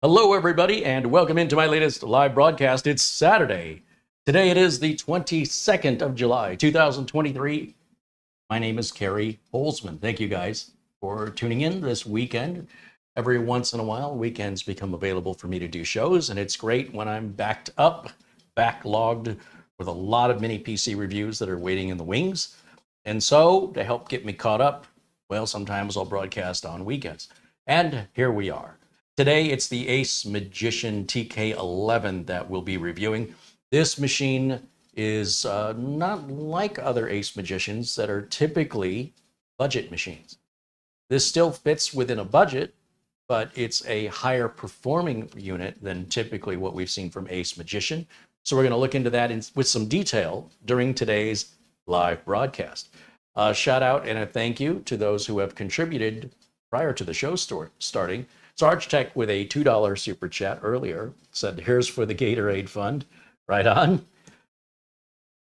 Hello, everybody, and welcome into my latest live broadcast. It's Saturday. Today it is the 22nd of July, 2023. My name is Kerry Holzman. Thank you guys for tuning in this weekend. Every once in a while, weekends become available for me to do shows, and it's great when I'm backed up, backlogged with a lot of mini PC reviews that are waiting in the wings. And so, to help get me caught up, well, sometimes I'll broadcast on weekends. And here we are. Today, it's the AceMagician TK11 that we'll be reviewing. This machine is not like other AceMagicians that are typically budget machines. This still fits within a budget, but it's a higher performing unit than typically what we've seen from AceMagician. So we're going to look into that with some detail during today's live broadcast. Shout out and a thank you to those who have contributed prior to the show starting. Sarge Tech with a $2 super chat earlier said, here's for the Gatorade Fund. Right on.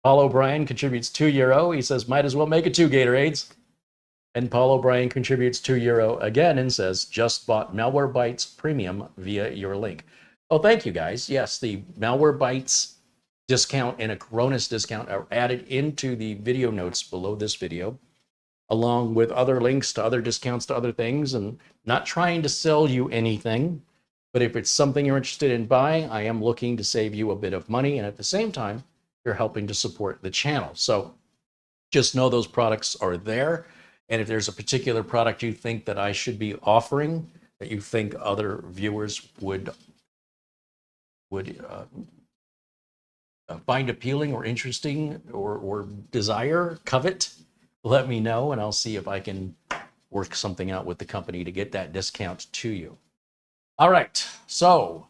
Paul O'Brien contributes €2. He says, might as well make it 2 Gatorades. And Paul O'Brien contributes €2 again and says, just bought Malwarebytes Premium via your link. Oh, thank you guys. Yes, the Malwarebytes discount and a Coronis discount are added into the video notes below this video, along with other links to other discounts to other things. And not trying to sell you anything, but if it's something you're interested in buying, I am looking to save you a bit of money. And at the same time, you're helping to support the channel. So just know those products are there. And if there's a particular product you think that I should be offering, that you think other viewers would find appealing or interesting or desire, covet, let me know, and I'll see if I can work something out with the company to get that discount to you. All right, so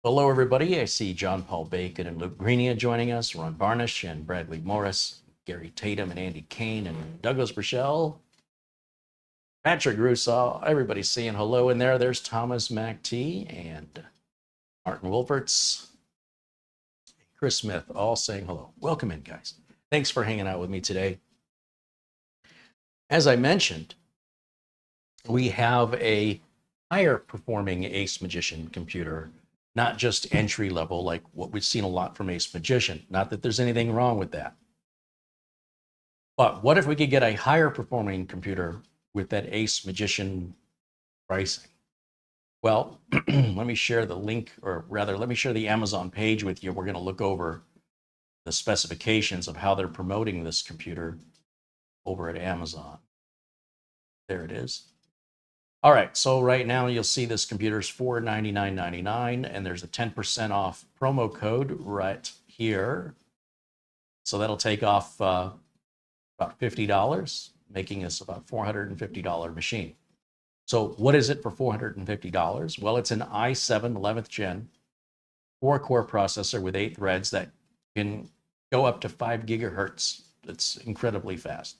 hello, everybody. I see John Paul Bacon and Luke Greenia joining us, Ron Barnish and Bradley Morris, Gary Tatum and Andy Kane and Douglas Burchell, Patrick Russo. Everybody's saying hello in there. There's Thomas MacT and Martin Wolferts, Chris Smith, all saying hello. Welcome in, guys. Thanks for hanging out with me today. As I mentioned, we have a higher performing AceMagician computer, not just entry level like what we've seen a lot from AceMagician. Not that there's anything wrong with that. But what if we could get a higher performing computer with that AceMagician pricing? Well, let me share the link, or rather, let me share the Amazon page with you. We're going to look over the specifications of how they're promoting this computer over at Amazon. There it is. All right, so right now you'll see this computer is $499.99, and there's a 10% off promo code right here. So that'll take off about $50, making this about $450 machine. So what is it for $450? Well, it's an i7 11th gen 4-core processor with 8 threads that can go up to 5 gigahertz. It's incredibly fast.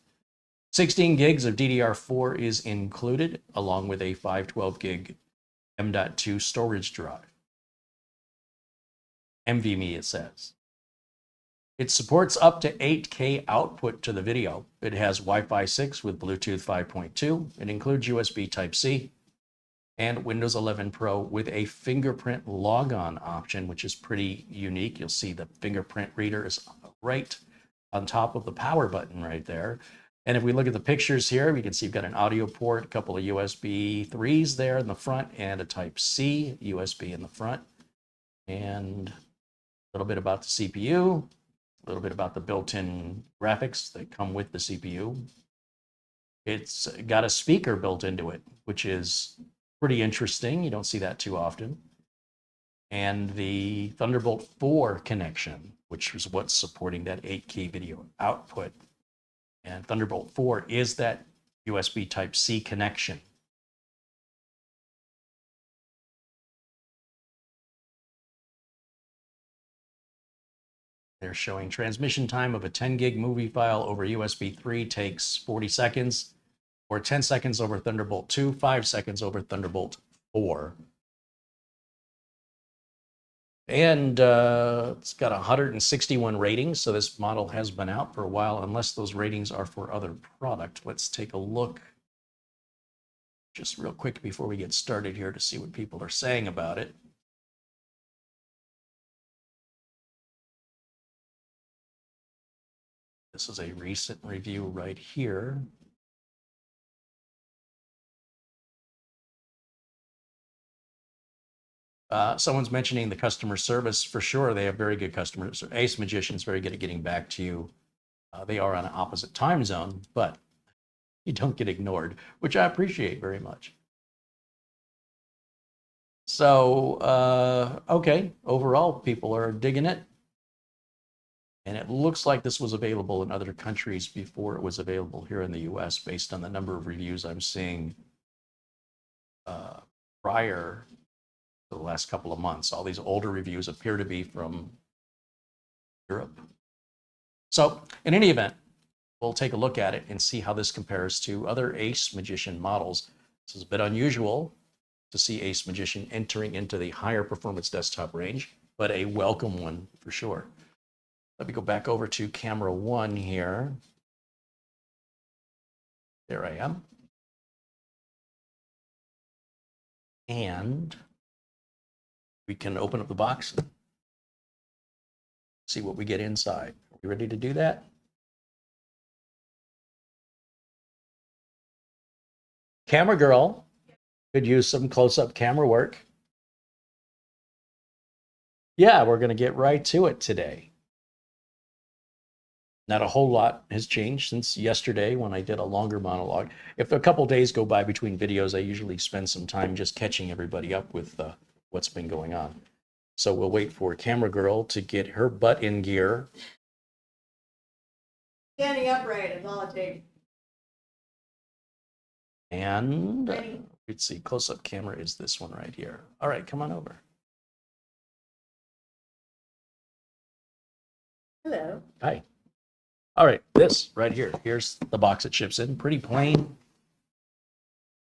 16 gigs of DDR4 is included, along with a 512 gig M.2 storage drive. NVMe, it says. It supports up to 8K output to the video. It has Wi-Fi 6 with Bluetooth 5.2. It includes USB Type-C and Windows 11 Pro with a fingerprint logon option, which is pretty unique. You'll see the fingerprint reader is right on top of the power button right there. And if we look at the pictures here, we can see you've got an audio port, a couple of USB 3s there in the front, and a Type-C USB in the front. And a little bit about the CPU, a little bit about the built-in graphics that come with the CPU. It's got a speaker built into it, which is pretty interesting. You don't see that too often. And the Thunderbolt 4 connection, which is what's supporting that 8K video output. And Thunderbolt 4 is that USB Type-C connection. They're showing transmission time of a 10 gig movie file over USB 3 takes 40 seconds, or 10 seconds over Thunderbolt 2, 5 seconds over Thunderbolt 4. And it's got 161 ratings, so this model has been out for a while, unless those ratings are for other product. Let's take a look just real quick before we get started here to see what people are saying about it. This is a recent review right here. Someone's mentioning the customer service. For sure, they have very good customers. AceMagician is very good at getting back to you. They are on an opposite time zone, but you don't get ignored, which I appreciate very much. So, okay, overall, people are digging it. And it looks like this was available in other countries before it was available here in the US, based on the number of reviews I'm seeing prior to the last couple of months. All these older reviews appear to be from Europe. So, in any event, we'll take a look at it and see how this compares to other AceMagician models. This is a bit unusual to see AceMagician entering into the higher performance desktop range, but a welcome one for sure. Let me go back over to camera 1 here. There I am. And we can open up the box and see what we get inside. Are we ready to do that? Camera girl could use some close-up camera work. Yeah, we're going to get right to it today. Not a whole lot has changed since yesterday when I did a longer monologue. If a couple days go by between videos, I usually spend some time just catching everybody up with what's been going on. So we'll wait for camera girl to get her butt in gear. Standing upright is all it takes. And let's see, close-up camera is this one right here. All right, come on over. Hello. Hi. All right, this right here. Here's the box it ships in. Pretty plain.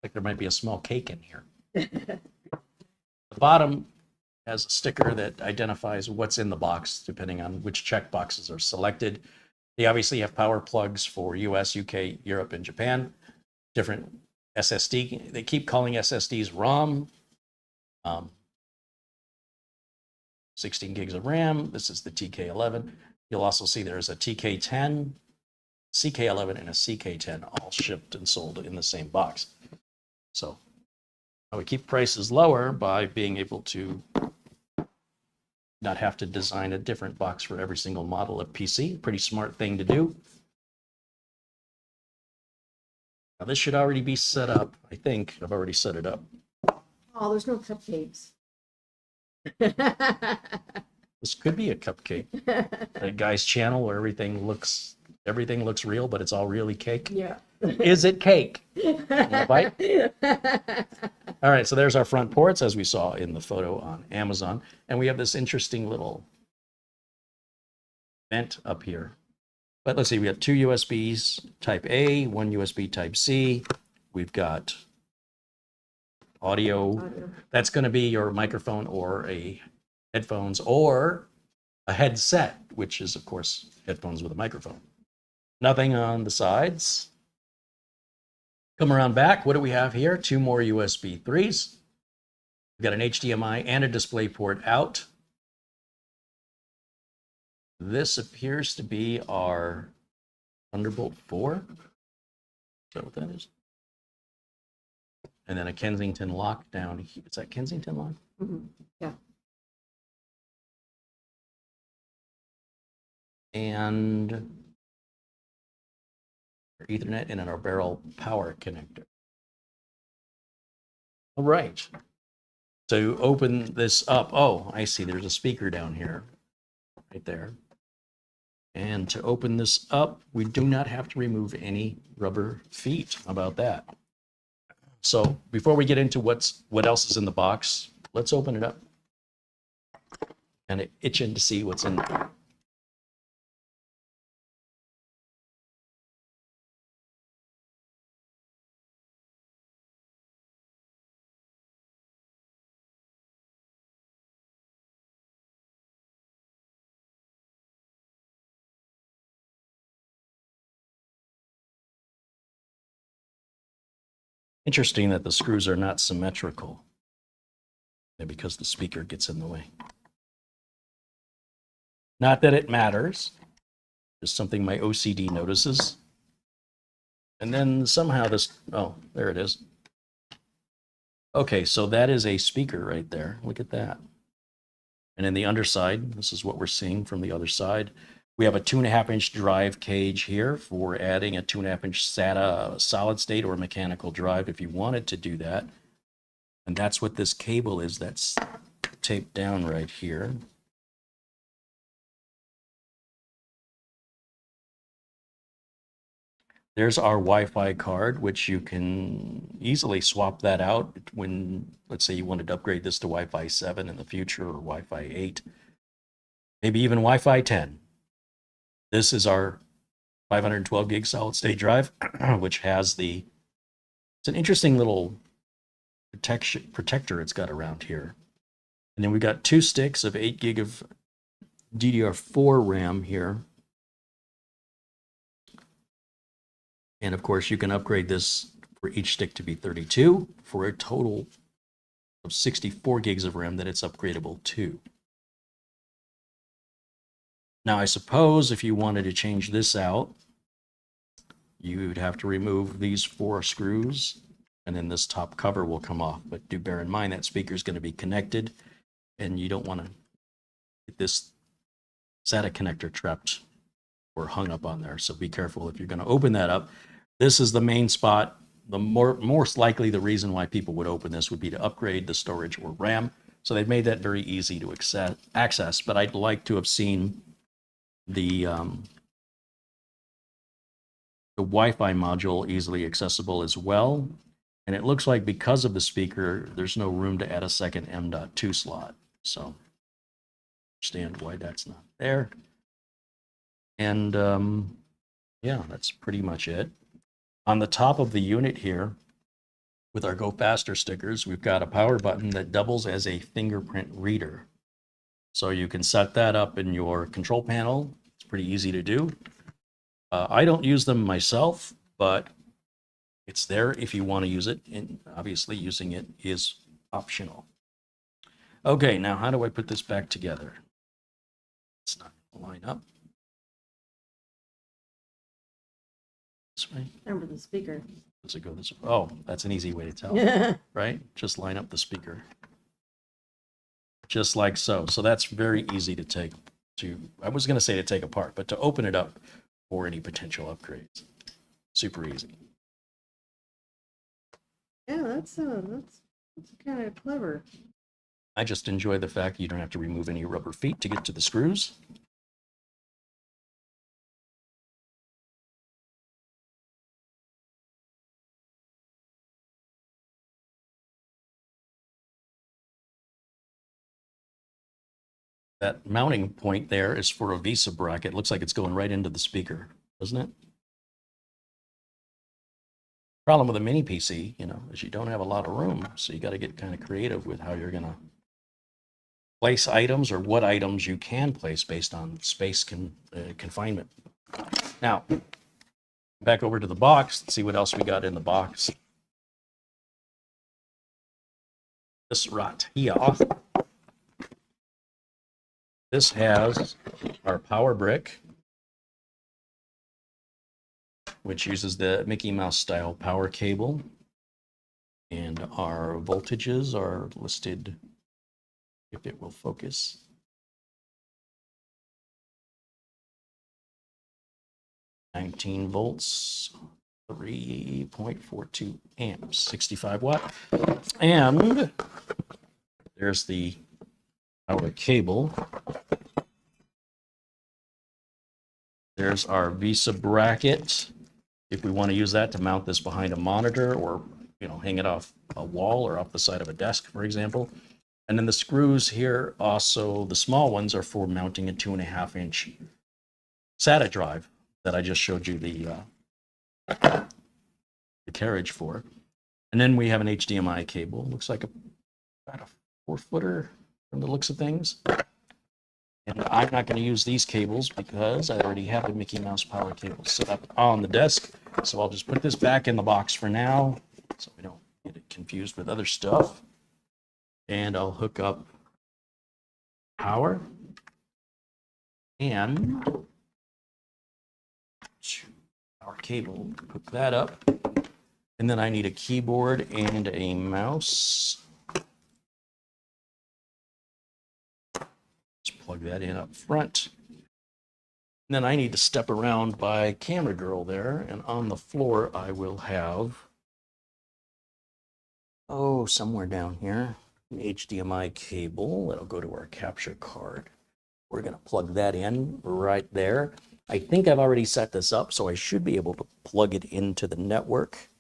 Like there might be a small cake in here. The bottom has a sticker that identifies what's in the box, depending on which check boxes are selected. They obviously have power plugs for US, UK, Europe, and Japan. Different SSD. They keep calling SSDs ROM. 16 gigs of RAM. This is the TK11. You'll also see there's a TK10, CK11, and a CK10 all shipped and sold in the same box. So I would keep prices lower by being able to not have to design a different box for every single model of PC. Pretty smart thing to do. Now this should already be set up. I think I've already set it up. Oh, there's no cupcakes. This could be a cupcake. A guy's channel where everything looks real, but it's all really cake. Yeah. Is it cake? Want a bite? All right, so there's our front ports as we saw in the photo on Amazon. And we have this interesting little vent up here. But let's see, we have 2 USBs type A, 1 USB type C. We've got audio. That's going to be your microphone or a headphones or a headset, which is, of course, headphones with a microphone. Nothing on the sides. Come around back. What do we have here? 2 more USB 3s. We've got an HDMI and a display port out. This appears to be our Thunderbolt 4. Is that what that is? And then a Kensington lock down here. Is that Kensington lock? Mm-hmm. Yeah. And our Ethernet and our barrel power connector. All right. To open this up, oh, I see. There's a speaker down here, right there. And to open this up, we do not have to remove any rubber feet. How about that? So before we get into what else is in the box, let's open it up. And itching to see what's in there. Interesting that the screws are not symmetrical. Maybe because the speaker gets in the way. Not that it matters, just something my OCD notices. And then somehow this, oh, there it is. Okay, so that is a speaker right there. Look at that. And in the underside, this is what we're seeing from the other side. We have a 2.5-inch drive cage here for adding a 2.5-inch SATA solid state or mechanical drive if you wanted to do that. And that's what this cable is that's taped down right here. There's our Wi-Fi card, which you can easily swap that out when, let's say you wanted to upgrade this to Wi-Fi 7 in the future or Wi-Fi 8, maybe even Wi-Fi 10. This is our 512 gig solid state drive, which has it's an interesting little protector it's got around here. And then we got 2 sticks of 8 gig of DDR4 RAM here. And of course, you can upgrade this for each stick to be 32 for a total of 64 gigs of RAM that it's upgradable to. Now, I suppose if you wanted to change this out, you'd have to remove these 4 screws, and then this top cover will come off. But do bear in mind that speaker is going to be connected, and you don't want to get this SATA connector trapped or hung up on there. So be careful if you're going to open that up. This is the main spot. The most likely the reason why people would open this would be to upgrade the storage or RAM. So they've made that very easy to access. But I'd like to have seen the Wi-Fi module easily accessible as well. And it looks like because of the speaker, there's no room to add a second M.2 slot. So understand why that's not there. And yeah, that's pretty much it. On the top of the unit here, with our Go Faster stickers, we've got a power button that doubles as a fingerprint reader. So you can set that up in your control panel. It's pretty easy to do. I don't use them myself, but it's there if you want to use it. And obviously using it is optional. Okay, now how do I put this back together? It's not going to line up. This way. Remember the speaker. Does it go this way? Oh, that's an easy way to tell, right? Just line up the speaker. Just like so. So that's very easy to I was going to say to take apart, but to open it up for any potential upgrades. Super easy. Yeah, that's kind of clever. I just enjoy the fact you don't have to remove any rubber feet to get to the screws. That mounting point there is for a VESA bracket. Looks like it's going right into the speaker, doesn't it? Problem with a mini PC, is you don't have a lot of room. So you got to get kind of creative with how you're going to place items or what items you can place based on space confinement. Now, back over to the box. Let's see what else we got in the box. This right here. This has our power brick, which uses the Mickey Mouse style power cable. And our voltages are listed, if it will focus. "19 volts, 3.42 amps, 65 watt. And there's the power cable. There's our VESA bracket. If we want to use that to mount this behind a monitor or, hang it off a wall or off the side of a desk, for example. And then the screws here, also the small ones, are for mounting a 2.5-inch SATA drive that I just showed you the carriage for. And then we have an HDMI cable. Looks like about a 4-footer from the looks of things. And I'm not going to use these cables because I already have a Mickey Mouse power cable set up on the desk. So I'll just put this back in the box for now. so we don't get it confused with other stuff. And I'll hook up power and our cable, hook that up. And then I need a keyboard and a mouse. Just plug that in up front. And then I need to step around by camera girl there, and on the floor I will have, somewhere down here, an HDMI cable that'll go to our capture card. We're going to plug that in right there. I think I've already set this up, so I should be able to plug it into the network.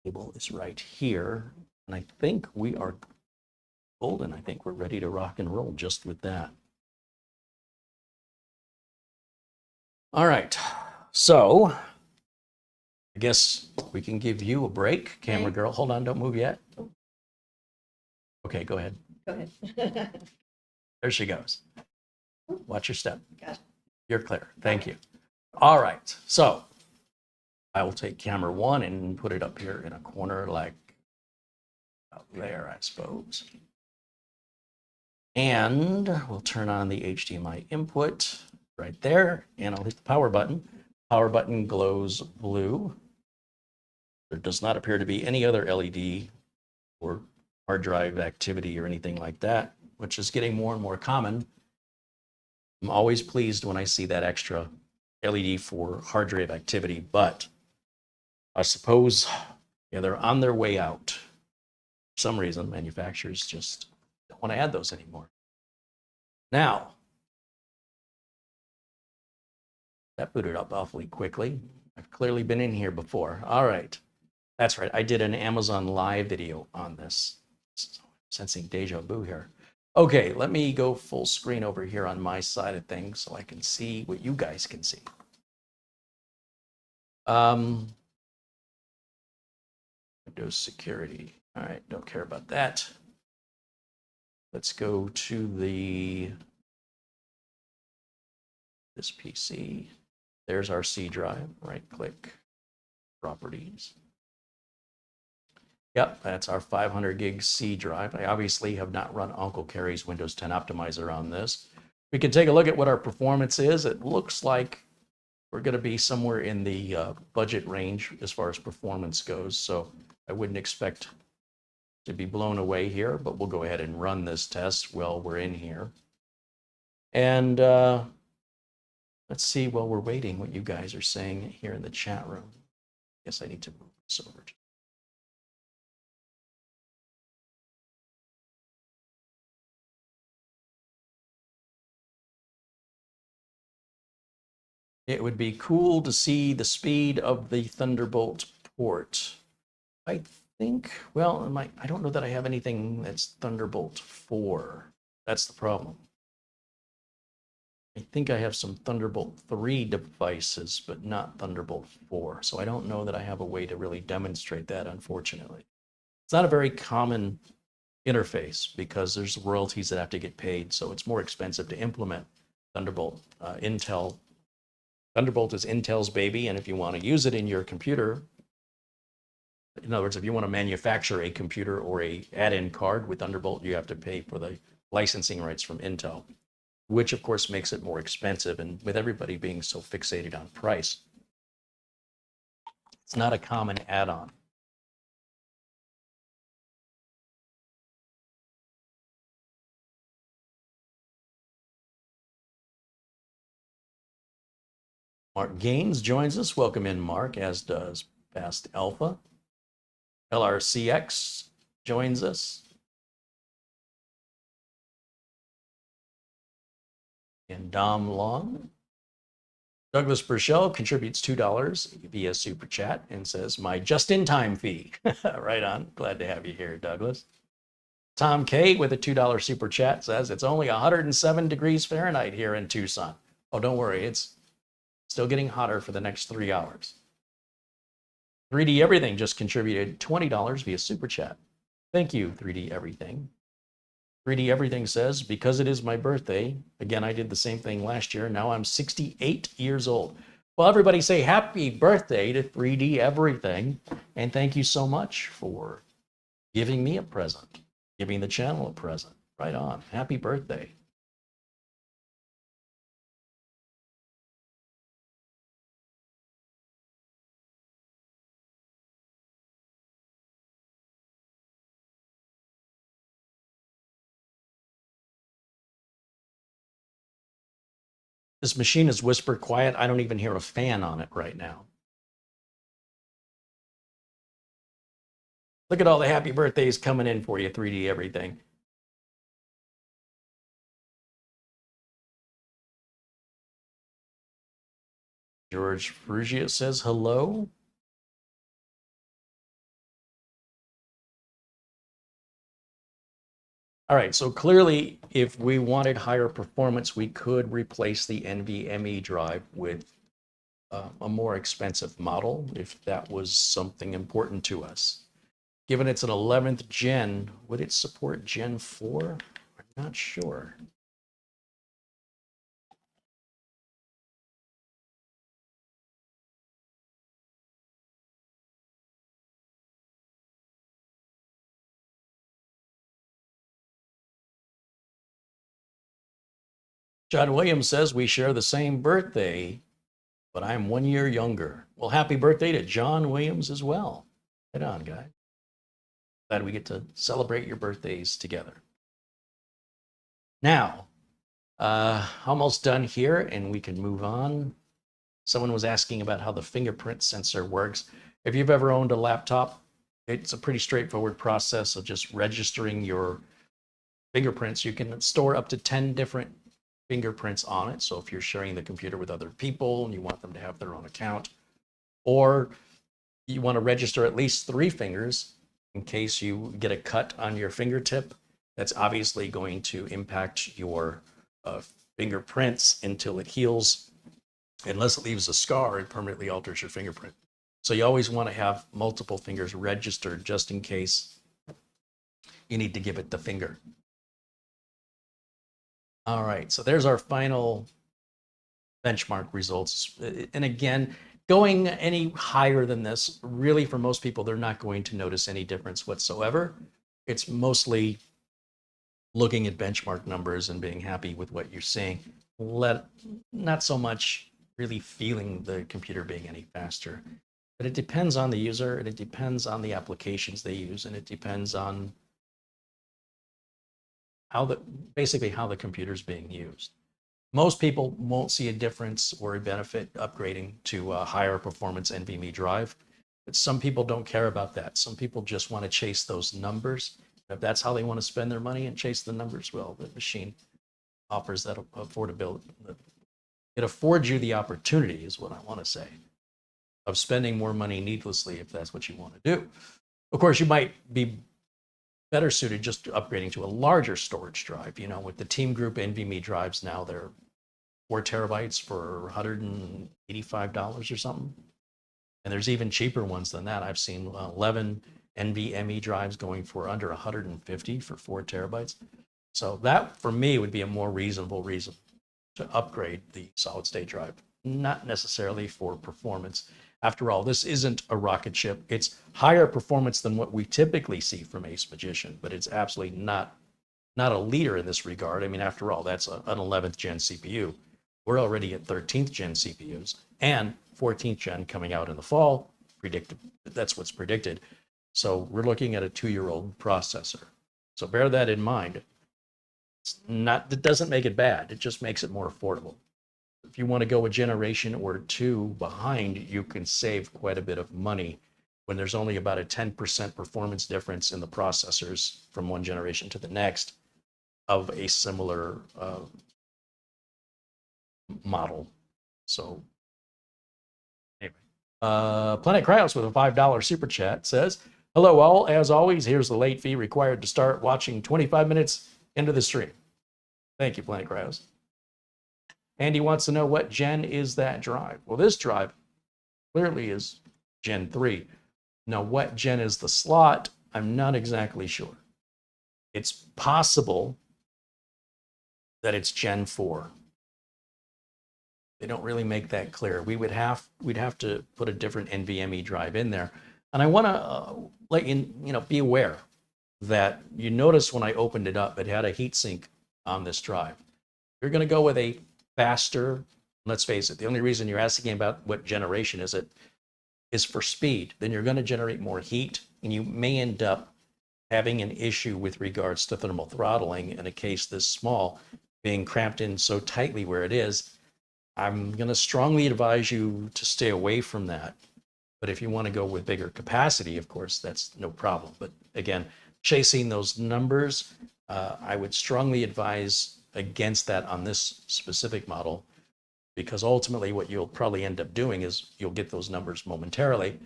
Cable is right here, and I think we are golden. I think we're ready to rock and roll just with that. All right, so I guess we can give you a break, camera girl. Hold on, don't move yet. Okay, go ahead. Go ahead. There she goes. Watch your step. Got it. You're clear. Thank you. All right, so I will take camera one and put it up here in a corner like out there, I suppose. And we'll turn on the HDMI input right there, and I'll hit the power button. Power button glows blue. There does not appear to be any other LED or hard drive activity or anything like that, which is getting more and more common. I'm always pleased when I see that extra LED for hard drive activity, but I suppose, yeah, they're on their way out. For some reason, manufacturers just don't want to add those anymore. Now, that booted up awfully quickly. I've clearly been in here before. All right. That's right. I did an Amazon Live video on this. Sensing deja vu here. Okay, let me go full screen over here on my side of things so I can see what you guys can see. Windows security. All right, don't care about that. Let's go to this PC. There's our C drive. Right click, properties. Yep, that's our 500 gig C drive. I obviously have not run Uncle Carrie's Windows 10 optimizer on this. We can take a look at what our performance is. It looks like we're going to be somewhere in the budget range as far as performance goes. So I wouldn't expect to be blown away here, but we'll go ahead and run this test while we're in here. And let's see while we're waiting what you guys are saying here in the chat room. I guess I need to move this over to. It would be cool to see the speed of the Thunderbolt port. I think, well, I don't know that I have anything that's Thunderbolt 4. That's the problem. I think I have some Thunderbolt 3 devices, but not Thunderbolt 4. So I don't know that I have a way to really demonstrate that, unfortunately. It's not a very common interface because there's royalties that have to get paid. So it's more expensive to implement Thunderbolt. Thunderbolt is Intel's baby, and if you want to use it in your computer, in other words, if you want to manufacture a computer or a add-in card with Thunderbolt, you have to pay for the licensing rights from Intel, which of course makes it more expensive. And with everybody being so fixated on price, it's not a common add-on. Mark Gaines joins us. Welcome in, Mark, as does Fast Alpha. LRCX joins us. And Dom Long. Douglas Burchell contributes $2 via Super Chat and says, my just-in-time fee. Right on. Glad to have you here, Douglas. Tom K with a $2 Super Chat says, it's only 107 degrees Fahrenheit here in Tucson. Oh, don't worry. It's still getting hotter for the next 3 hours. 3D Everything just contributed $20 via Super Chat. Thank you, 3D Everything. 3D Everything says, because it is my birthday, again, I did the same thing last year. Now I'm 68 years old. Well, everybody say happy birthday to 3D Everything. And thank you so much for giving me a present, giving the channel a present. Right on. Happy birthday. This machine is whisper quiet. I don't even hear a fan on it right now. Look at all the happy birthdays coming in for you, 3D Everything. George Frugia says hello. All right, so clearly, if we wanted higher performance, we could replace the NVMe drive with a more expensive model if that was something important to us. Given it's an 11th gen, would it support Gen 4? I'm not sure. John Williams says we share the same birthday, but I'm 1 year younger. Well, happy birthday to John Williams as well. Right on, guy. Glad we get to celebrate your birthdays together. Now, almost done here, and we can move on. Someone was asking about how the fingerprint sensor works. If you've ever owned a laptop, it's a pretty straightforward process of just registering your fingerprints. You can store up to 10 different fingerprints on it. So if you're sharing the computer with other people and you want them to have their own account, or you want to register at least 3 fingers in case you get a cut on your fingertip, that's obviously going to impact your fingerprints until it heals. Unless it leaves a scar, it permanently alters your fingerprint. So you always want to have multiple fingers registered just in case you need to give it the finger. All right, so there's our final benchmark results. And again, going any higher than this, really for most people, they're not going to notice any difference whatsoever. It's mostly looking at benchmark numbers and being happy with what you're seeing. Not so much really feeling the computer being any faster. But it depends on the user, and it depends on the applications they use, and it depends on basically how the computer is being used. Most people won't see a difference or a benefit upgrading to a higher performance NVMe drive, but some people don't care about that. Some people just want to chase those numbers. If that's how they want to spend their money and chase the numbers, well, the machine offers that affordability. It affords you the opportunity, is what I want to say, of spending more money needlessly if that's what you want to do. Of course, you might be better suited just upgrading to a larger storage drive. You know, with the Team Group NVMe drives now, they're 4 terabytes for $185 or something. And there's even cheaper ones than that. I've seen 11 NVMe drives going for under 150 for 4 terabytes. So that, for me, would be a more reasonable reason to upgrade the solid state drive, not necessarily for performance. After all, this isn't a rocket ship. It's higher performance than what we typically see from AceMagician, but it's absolutely not a leader in this regard. I mean, after all, that's an 11th gen CPU. We're already at 13th gen CPUs and 14th gen coming out in the fall. That's what's predicted. So we're looking at a 2-year-old processor. So bear that in mind. It doesn't make it bad. It just makes it more affordable. If you want to go a generation or 2 behind, you can save quite a bit of money when there's only about a 10% performance difference in the processors from one generation to the next of a similar model. So anyway, Planet Kraus with a $5 super chat says, hello all, as always, here's the late fee required to start watching 25 minutes into the stream. Thank you, Planet Kraus. Andy wants to know what gen is that drive. Well, this drive clearly is Gen 3. Now, what gen is the slot? I'm not exactly sure. It's possible that it's Gen 4. They don't really make that clear. We'd have to put a different NVMe drive in there. And I want to let you be aware that you notice when I opened it up, it had a heatsink on this drive. You're going to go with a faster, let's face it, the only reason you're asking about what generation is it is for speed. Then you're going to generate more heat, and you may end up having an issue with regards to thermal throttling in a case this small, being cramped in so tightly where it is. I'm going to strongly advise you to stay away from that. But if you want to go with bigger capacity, of course, that's no problem. But again, chasing those numbers, I would strongly advise against that on this specific model, because ultimately what you'll probably end up doing is you'll get those numbers momentarily.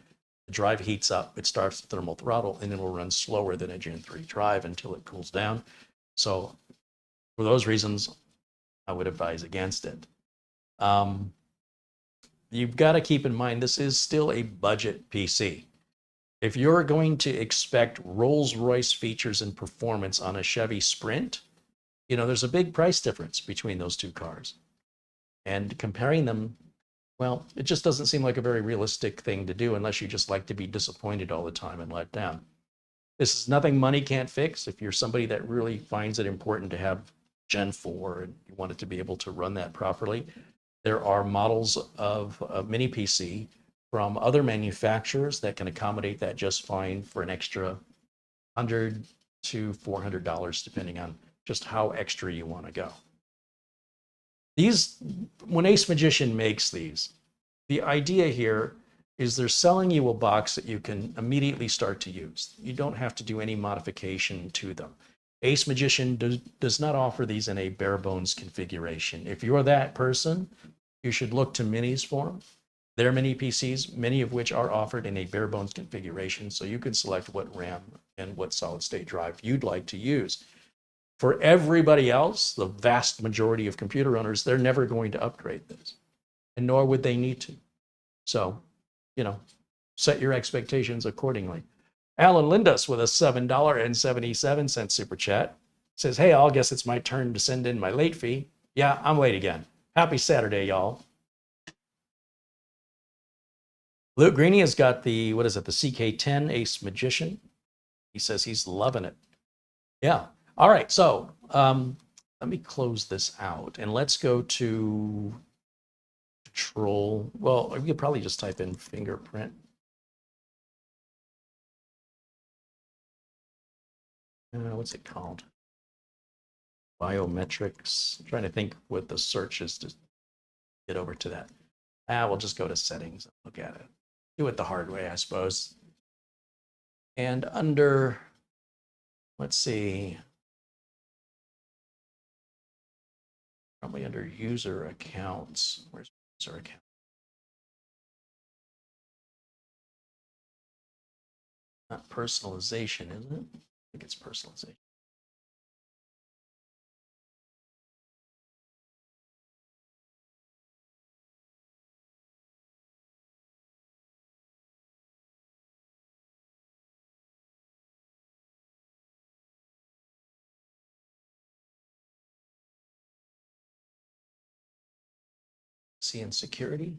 The drive heats up, it starts to thermal throttle, and it will run slower than a Gen 3 drive until it cools down. So for those reasons, I would advise against it. You've got to keep in mind, this is still a budget PC. If you're going to expect Rolls-Royce features and performance on a Chevy Sprint, there's a big price difference between those two cars. And comparing them, well, it just doesn't seem like a very realistic thing to do unless you just like to be disappointed all the time and let down. This is nothing money can't fix. If you're somebody that really finds it important to have Gen 4 and you want it to be able to run that properly, there are models of a mini PC from other manufacturers that can accommodate that just fine for an extra $100 to $400, depending on just how extra you want to go. When AceMagician makes these, the idea here is they're selling you a box that you can immediately start to use. You don't have to do any modification to them. AceMagician does not offer these in a bare bones configuration. If you're that person, you should look to minis for them. They're mini PCs, many of which are offered in a bare bones configuration, so you can select what RAM and what solid state drive you'd like to use. For everybody else, the vast majority of computer owners, they're never going to upgrade this, and nor would they need to. So, set your expectations accordingly. Alan Lindas with a $7.77 super chat says, hey, I guess it's my turn to send in my late fee. Yeah, I'm late again. Happy Saturday, y'all. Luke Greeny has got the CK10 AceMagician. He says he's loving it. Yeah. All right. So let me close this out and let's go to control. Well, we could probably just type in fingerprint. What's it called? Biometrics. I'm trying to think what the search is to get over to that. We'll just go to settings and look at it. Do it the hard way, I suppose. And under, let's see, probably under user accounts. Where's user account? Not personalization, isn't it? I think it's personalization. See in security.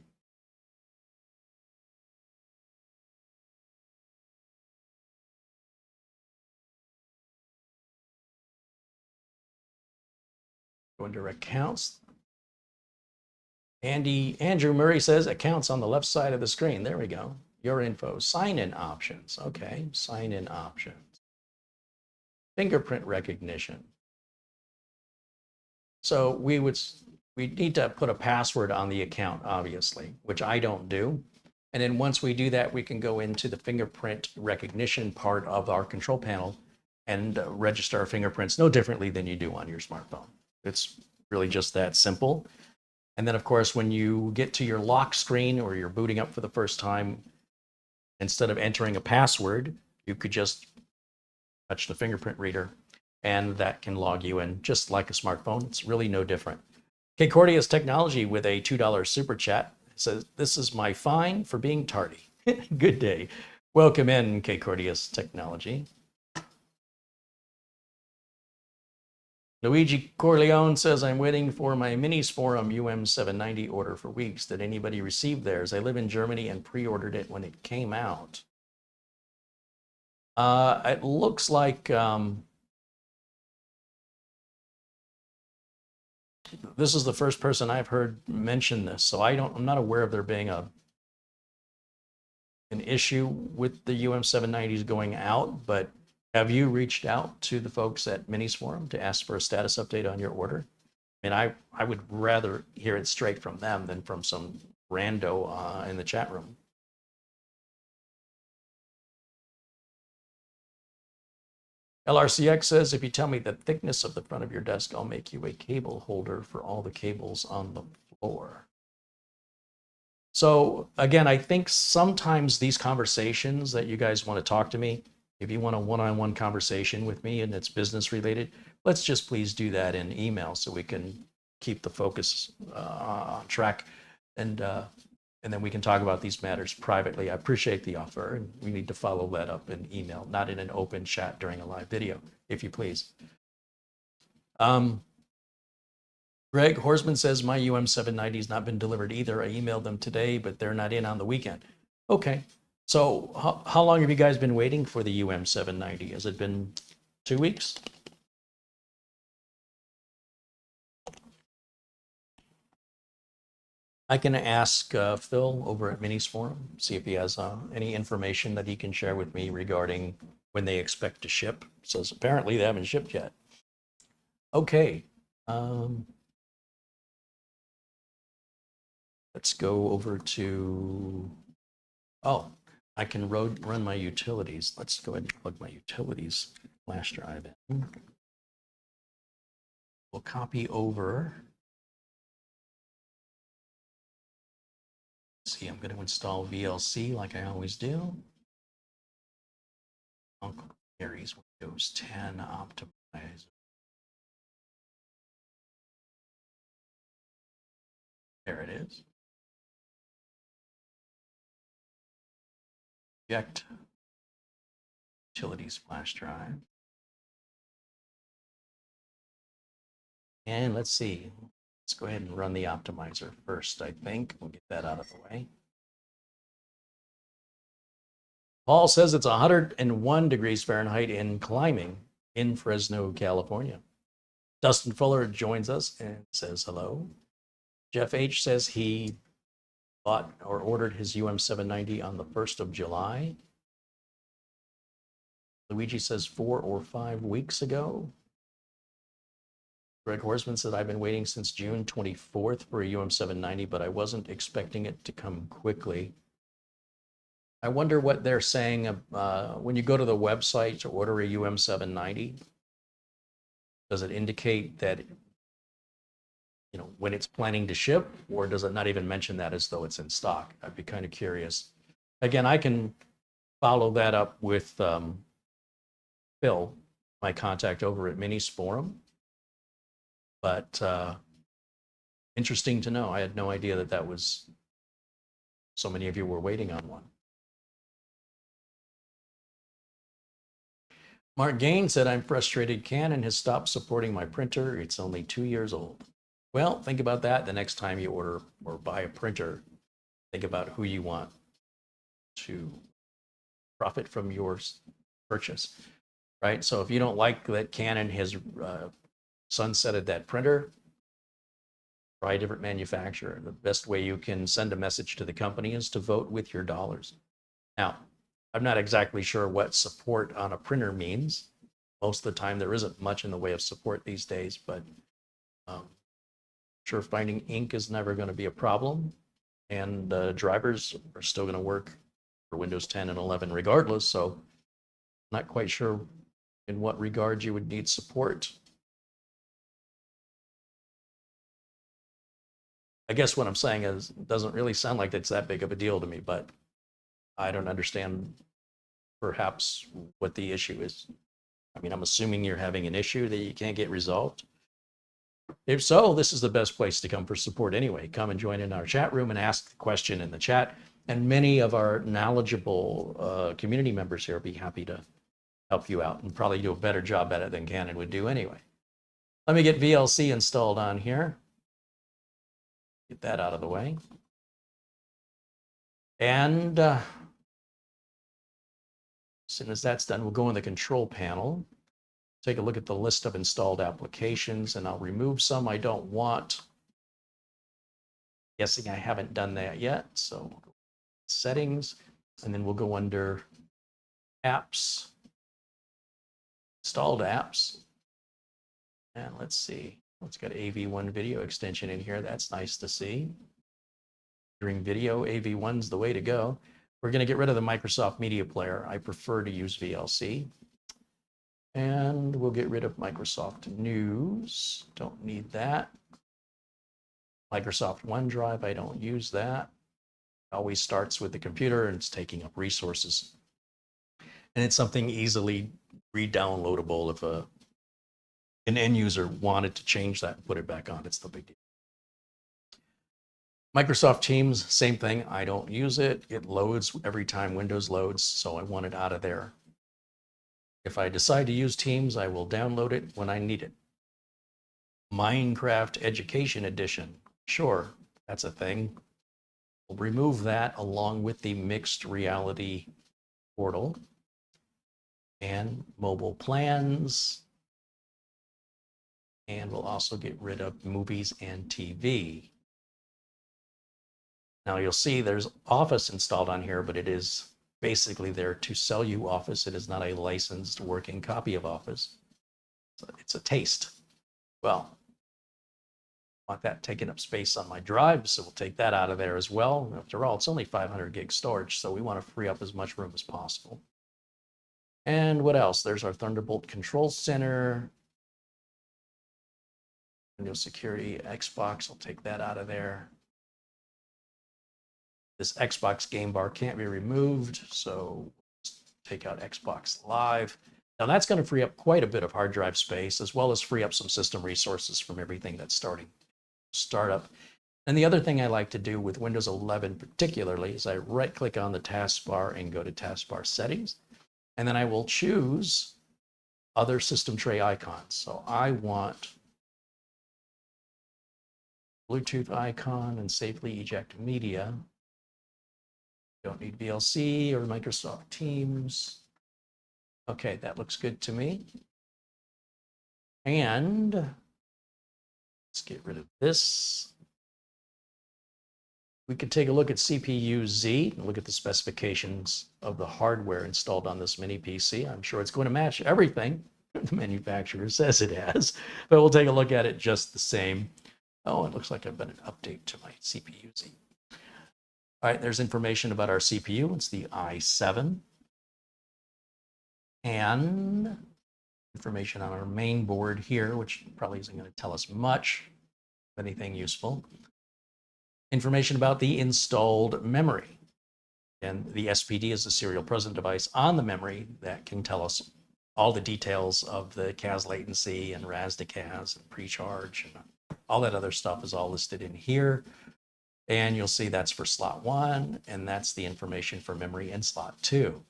Go under accounts. Andrew Murray says accounts on the left side of the screen. There we go. Your info. Sign-in options. Okay, sign-in options. Fingerprint recognition. So we need to put a password on the account, obviously, which I don't do. And then once we do that, we can go into the fingerprint recognition part of our control panel and register our fingerprints no differently than you do on your smartphone. It's really just that simple. And then, of course, when you get to your lock screen or you're booting up for the first time, instead of entering a password, you could just touch the fingerprint reader and that can log you in just like a smartphone. It's really no different. Kcordia's Technology with a $2 super chat says, this is my fine for being tardy. Good day. Welcome in, Kcordia's Technology. Luigi Corleone says, I'm waiting for my Minisporum UM790 order for weeks. Did anybody receive theirs? I live in Germany and pre-ordered it when it came out. It looks like this is the first person I've heard mention this, so I'm not aware of there being an issue with the UM790s going out, but have you reached out to the folks at Minisporum to ask for a status update on your order? I mean, I would rather hear it straight from them than from some rando in the chat room. LRCX says, if you tell me the thickness of the front of your desk, I'll make you a cable holder for all the cables on the floor. So again, I think sometimes these conversations that you guys want to talk to me, if you want a one-on-one conversation with me and it's business related, let's just please do that in email so we can keep the focus on track, and then we can talk about these matters privately. I appreciate the offer, and we need to follow that up in email, not in an open chat during a live video, if you please. Greg Horsman says, my UM790 has not been delivered either. I emailed them today, but they're not in on the weekend. Okay, so how long have you guys been waiting for the UM790? Has it been 2 weeks? I can ask Phil over at Minisporum, see if he has any information that he can share with me regarding when they expect to ship. Says apparently they haven't shipped yet. Okay. Let's go over to, oh, I can run my utilities. Let's go ahead and plug my utilities flash drive in. We'll copy over. See, I'm going to install VLC like I always do. Uncle Gary's Windows 10 optimizer. There it is. Eject utilities flash drive. And let's see. Let's go ahead and run the optimizer first, I think. We'll get that out of the way. Paul says it's 101 degrees Fahrenheit in climbing in Fresno, California. Dustin Fuller joins us and says hello. Jeff H says he bought or ordered his UM790 on the 1st of July. Luigi says 4 or 5 weeks ago. Greg Horsman said, I've been waiting since June 24th for a UM790, but I wasn't expecting it to come quickly. I wonder what they're saying when you go to the website to order a UM790. Does it indicate that, you know, when it's planning to ship, or does it not even mention that as though it's in stock? I'd be kind of curious. Again, I can follow that up with Phil, my contact over at Minisporum. But interesting to know. I had no idea that that was, so many of you were waiting on one. Mark Gain said, I'm frustrated. Canon has stopped supporting my printer. It's only 2 years old. Well, think about that the next time you order or buy a printer. Think about who you want to profit from your purchase, right? So if you don't like that Canon has sunsetted that printer, try a different manufacturer. The best way you can send a message to the company is to vote with your dollars. Now, I'm not exactly sure what support on a printer means. Most of the time, there isn't much in the way of support these days, but sure, finding ink is never going to be a problem. And drivers are still going to work for Windows 10 and 11 regardless. So I'm not quite sure in what regard you would need support. I guess what I'm saying is, it doesn't really sound like it's that big of a deal to me, but I don't understand perhaps what the issue is. I mean, I'm assuming you're having an issue that you can't get resolved. If so, this is the best place to come for support anyway. Come and join in our chat room and ask the question in the chat. And many of our knowledgeable community members here will be happy to help you out and probably do a better job at it than Canon would do anyway. Let me get VLC installed on here. Get that out of the way. And as soon as that's done, we'll go in the control panel, take a look at the list of installed applications, and I'll remove some I don't want. Guessing I haven't done that yet. So settings, and then we'll go under apps, installed apps. And let's see, it's got AV1 video extension in here. That's nice to see. During video, AV1's the way to go. We're going to get rid of the Microsoft Media Player. I prefer to use VLC. And we'll get rid of Microsoft News. Don't need that. Microsoft OneDrive, I don't use that. It always starts with the computer and it's taking up resources. And it's something easily re-downloadable if an end user wanted to change that and put it back on. It's no big deal. Microsoft Teams, same thing. I don't use it. It loads every time Windows loads, so I want it out of there. If I decide to use Teams, I will download it when I need it. Minecraft Education Edition. Sure, that's a thing. We'll remove that along with the mixed reality portal and mobile plans. And we'll also get rid of movies and TV. Now you'll see there's Office installed on here, but it is basically there to sell you Office. It is not a licensed working copy of Office. It's a taste. Well, I want that taking up space on my drive, so we'll take that out of there as well. After all, it's only 500 gig storage, so we want to free up as much room as possible. And what else? There's our Thunderbolt Control Center. Windows Security, Xbox, I'll take that out of there. This Xbox game bar can't be removed, so take out Xbox Live. Now that's going to free up quite a bit of hard drive space, as well as free up some system resources from everything that's starting startup. And the other thing I like to do with Windows 11 particularly is I right-click on the taskbar and go to taskbar settings, and then I will choose other system tray icons. So I want Bluetooth icon and safely eject media. Don't need VLC or Microsoft Teams. Okay, that looks good to me. And let's get rid of this. We could take a look at CPU-Z and look at the specifications of the hardware installed on this mini PC. I'm sure it's going to match everything the manufacturer says it has, but we'll take a look at it just the same. Oh, it looks like I've done an update to my CPU-Z. All right, there's information about our CPU. It's the i7. And information on our main board here, which probably isn't going to tell us much, of anything useful. Information about the installed memory. And the SPD is the serial present device on the memory that can tell us all the details of the CAS latency and RAS to CAS and pre-charge and all that other stuff is all listed in here. And you'll see that's for slot 1, and that's the information for memory in slot 2.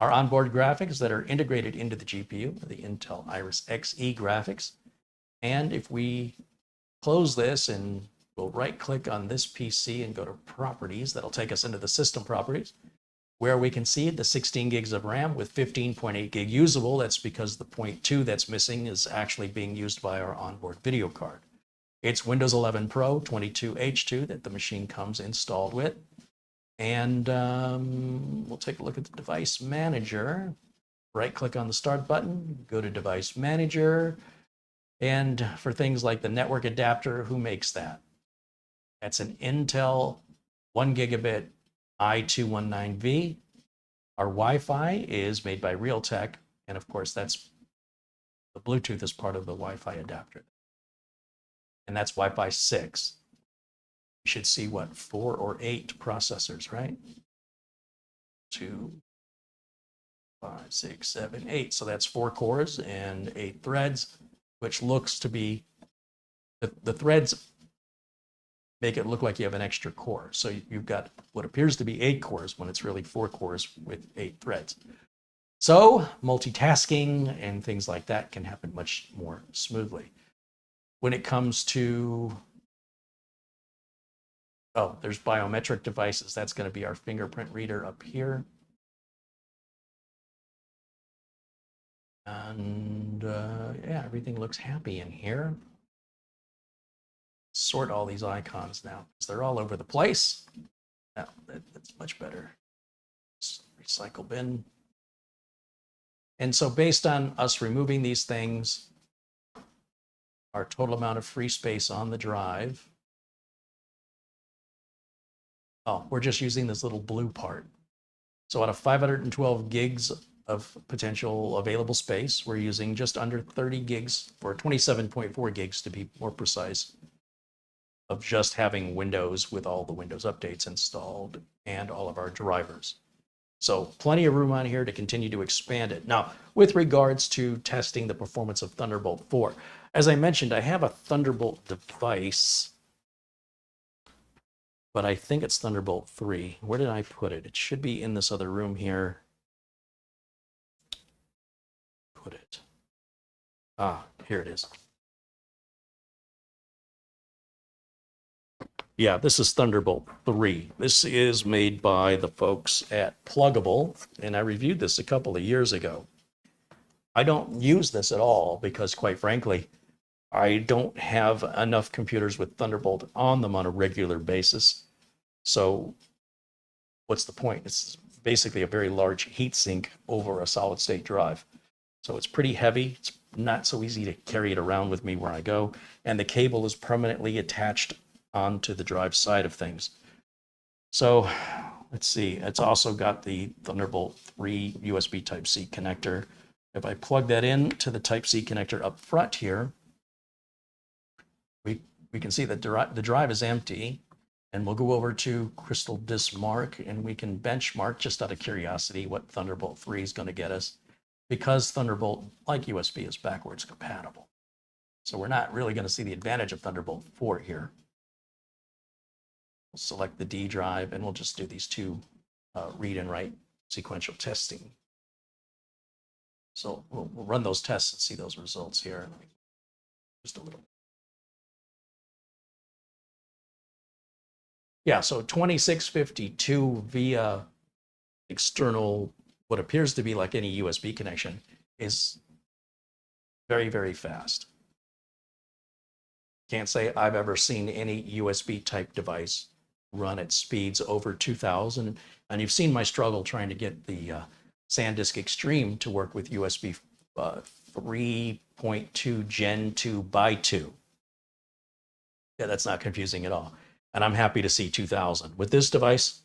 Our onboard graphics that are integrated into the GPU are the Intel Iris Xe graphics. And if we close this and we'll right-click on this PC and go to Properties, that'll take us into the System Properties, where we can see the 16 gigs of RAM with 15.8 gig usable. That's because the 0.2 that's missing is actually being used by our onboard video card. It's Windows 11 Pro 22H2 that the machine comes installed with. And we'll take a look at the device manager. Right-click on the Start button, go to Device Manager. And for things like the network adapter, who makes that? That's an Intel 1 gigabit i219V. Our Wi-Fi is made by Realtek. And of course, that's the Bluetooth is part of the Wi-Fi adapter. And that's Wi-Fi 6. You should see what, 4 or 8 processors, right? 2, 5, 6, 7, 8. So that's 4 cores and 8 threads, which looks to be, the threads make it look like you have an extra core. So you've got what appears to be 8 cores when it's really 4 cores with 8 threads. So multitasking and things like that can happen much more smoothly. when it comes to, oh, there's biometric devices. That's going to be our fingerprint reader up here. And yeah, everything looks happy in here. Sort all these icons now because they're all over the place. Now that's much better. Recycle bin. And so based on us removing these things, our total amount of free space on the drive. Oh, we're just using this little blue part. So out of 512 gigs of potential available space, we're using just under 30 gigs, or 27.4 gigs to be more precise, of just having Windows with all the Windows updates installed and all of our drivers. So plenty of room on here to continue to expand it. Now, with regards to testing the performance of Thunderbolt 4, as I mentioned, I have a Thunderbolt device, but I think it's Thunderbolt 3. Where did I put it? It should be in this other room here. Put it. Ah, here it is. Yeah, this is Thunderbolt 3. This is made by the folks at Pluggable, and I reviewed this a couple of years ago. I don't use this at all because, quite frankly, I don't have enough computers with Thunderbolt on them on a regular basis. So what's the point? It's basically a very large heatsink over a solid state drive. So it's pretty heavy. It's not so easy to carry it around with me where I go. And the cable is permanently attached onto the drive side of things. So let's see, it's also got the Thunderbolt 3 USB Type-C connector. If I plug that in to the Type-C connector up front here, we can see that the drive is empty, and we'll go over to Crystal Disk Mark and we can benchmark, just out of curiosity, what Thunderbolt 3 is going to get us, because Thunderbolt, like USB, is backwards compatible. So we're not really going to see the advantage of Thunderbolt 4 here. We'll select the D drive and we'll just do these two read and write sequential testing. So we'll run those tests and see those results here. Just a little. Yeah, so 2652 via external, what appears to be like any USB connection, is very, very fast. Can't say I've ever seen any USB type device run at speeds over 2000. And you've seen my struggle trying to get the SanDisk Extreme to work with USB 3.2 Gen 2 by 2. Yeah, that's not confusing at all. And I'm happy to see 2000. With this device,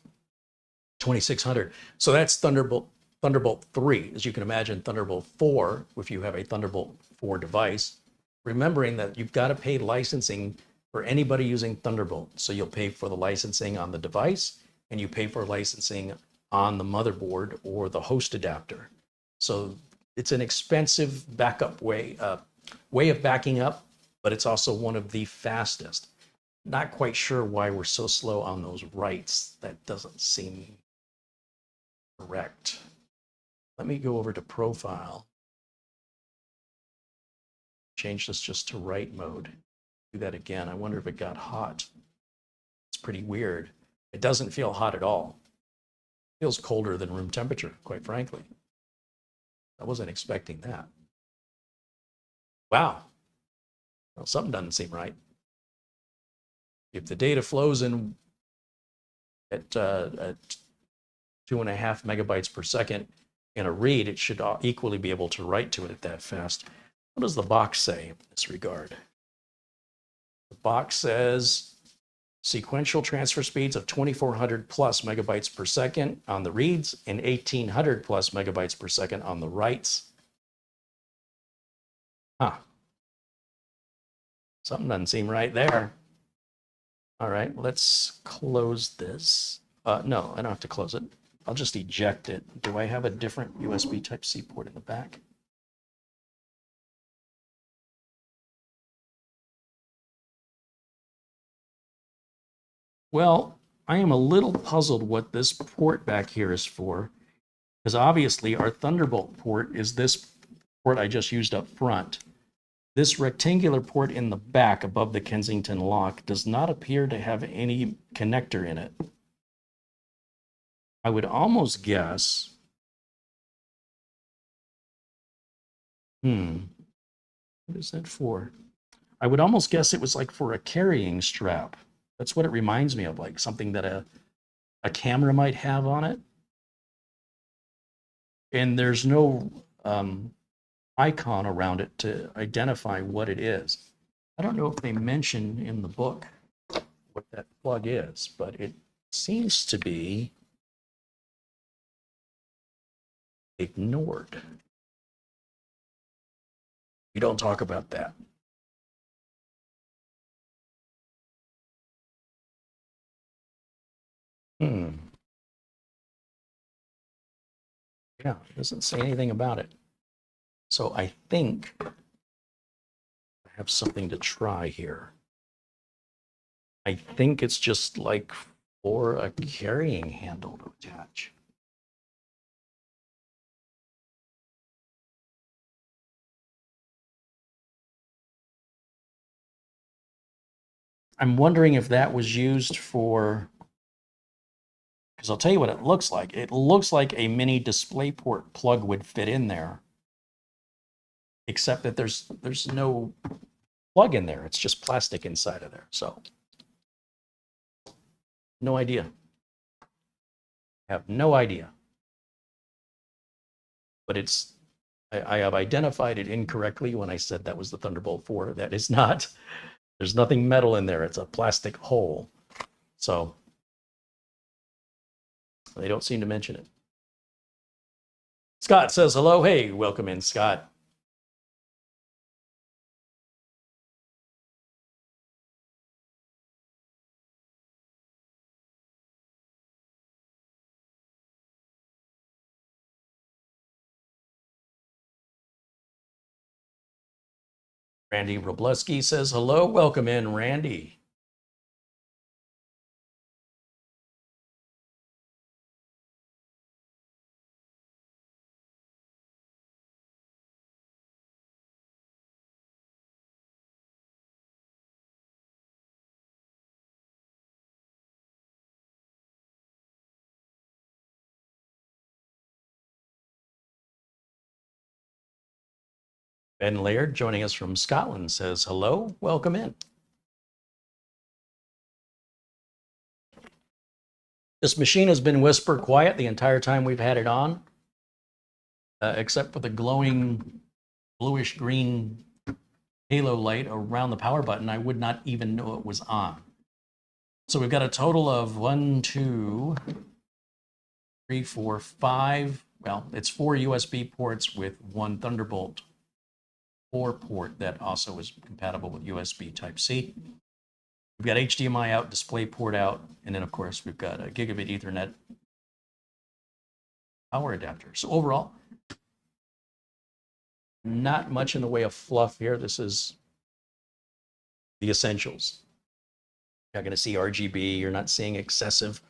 2600. So that's Thunderbolt 3. As you can imagine, Thunderbolt 4, if you have a Thunderbolt 4 device, remembering that you've got to pay licensing for anybody using Thunderbolt. So you'll pay for the licensing on the device, and you pay for licensing on the motherboard or the host adapter. So it's an expensive backup way of backing up, but it's also one of the fastest. Not quite sure why we're so slow on those writes. That doesn't seem correct. Let me go over to profile. Change this just to write mode. Do that again. I wonder if it got hot. It's pretty weird. It doesn't feel hot at all. It feels colder than room temperature, quite frankly. I wasn't expecting that. Wow. Well, something doesn't seem right. If the data flows in at 2.5 megabytes per second in a read, it should equally be able to write to it at that fast. What does the box say in this regard? The box says sequential transfer speeds of 2400 plus megabytes per second on the reads and 1800 plus megabytes per second on the writes. Huh. Something doesn't seem right there. All right, let's close this. No, I don't have to close it. I'll just eject it. Do I have a different USB Type-C port in the back? Well, I am a little puzzled what this port back here is for, because obviously our Thunderbolt port is this port I just used up front. This rectangular port in the back above the Kensington lock does not appear to have any connector in it. I would almost guess, what is that for? I would almost guess it was like for a carrying strap. That's what it reminds me of, like something that a camera might have on it. And there's no icon around it to identify what it is. I don't know if they mention in the book what that plug is, but it seems to be ignored. We don't talk about that. Yeah, it doesn't say anything about it. So I think I have something to try here. I think it's just like for a carrying handle to attach. I'm wondering if that was used for, because I'll tell you what it looks like. It looks like a mini DisplayPort plug would fit in there, except that there's no plug in there. It's just plastic inside of there. So no idea. I have no idea. But it's, I have identified it incorrectly when I said that was the Thunderbolt 4. That is not. There's nothing metal in there. It's a plastic hole. So they don't seem to mention it. Scott says hello. Hey, welcome in, Scott. Randy Robleski says hello. Welcome in, Randy. Ben Laird, joining us from Scotland, says hello. Welcome in. This machine has been whisper quiet the entire time we've had it on, except for the glowing bluish green halo light around the power button. I would not even know it was on. So we've got a total of 1, 2, 3, 4, 5. Well, it's 4 USB ports with 1 Thunderbolt 4 port that also is compatible with USB Type-C. We've got HDMI out, DisplayPort out, and then of course we've got a gigabit Ethernet power adapter. So overall, not much in the way of fluff here. This is the essentials. You're not going to see RGB. You're not seeing excessive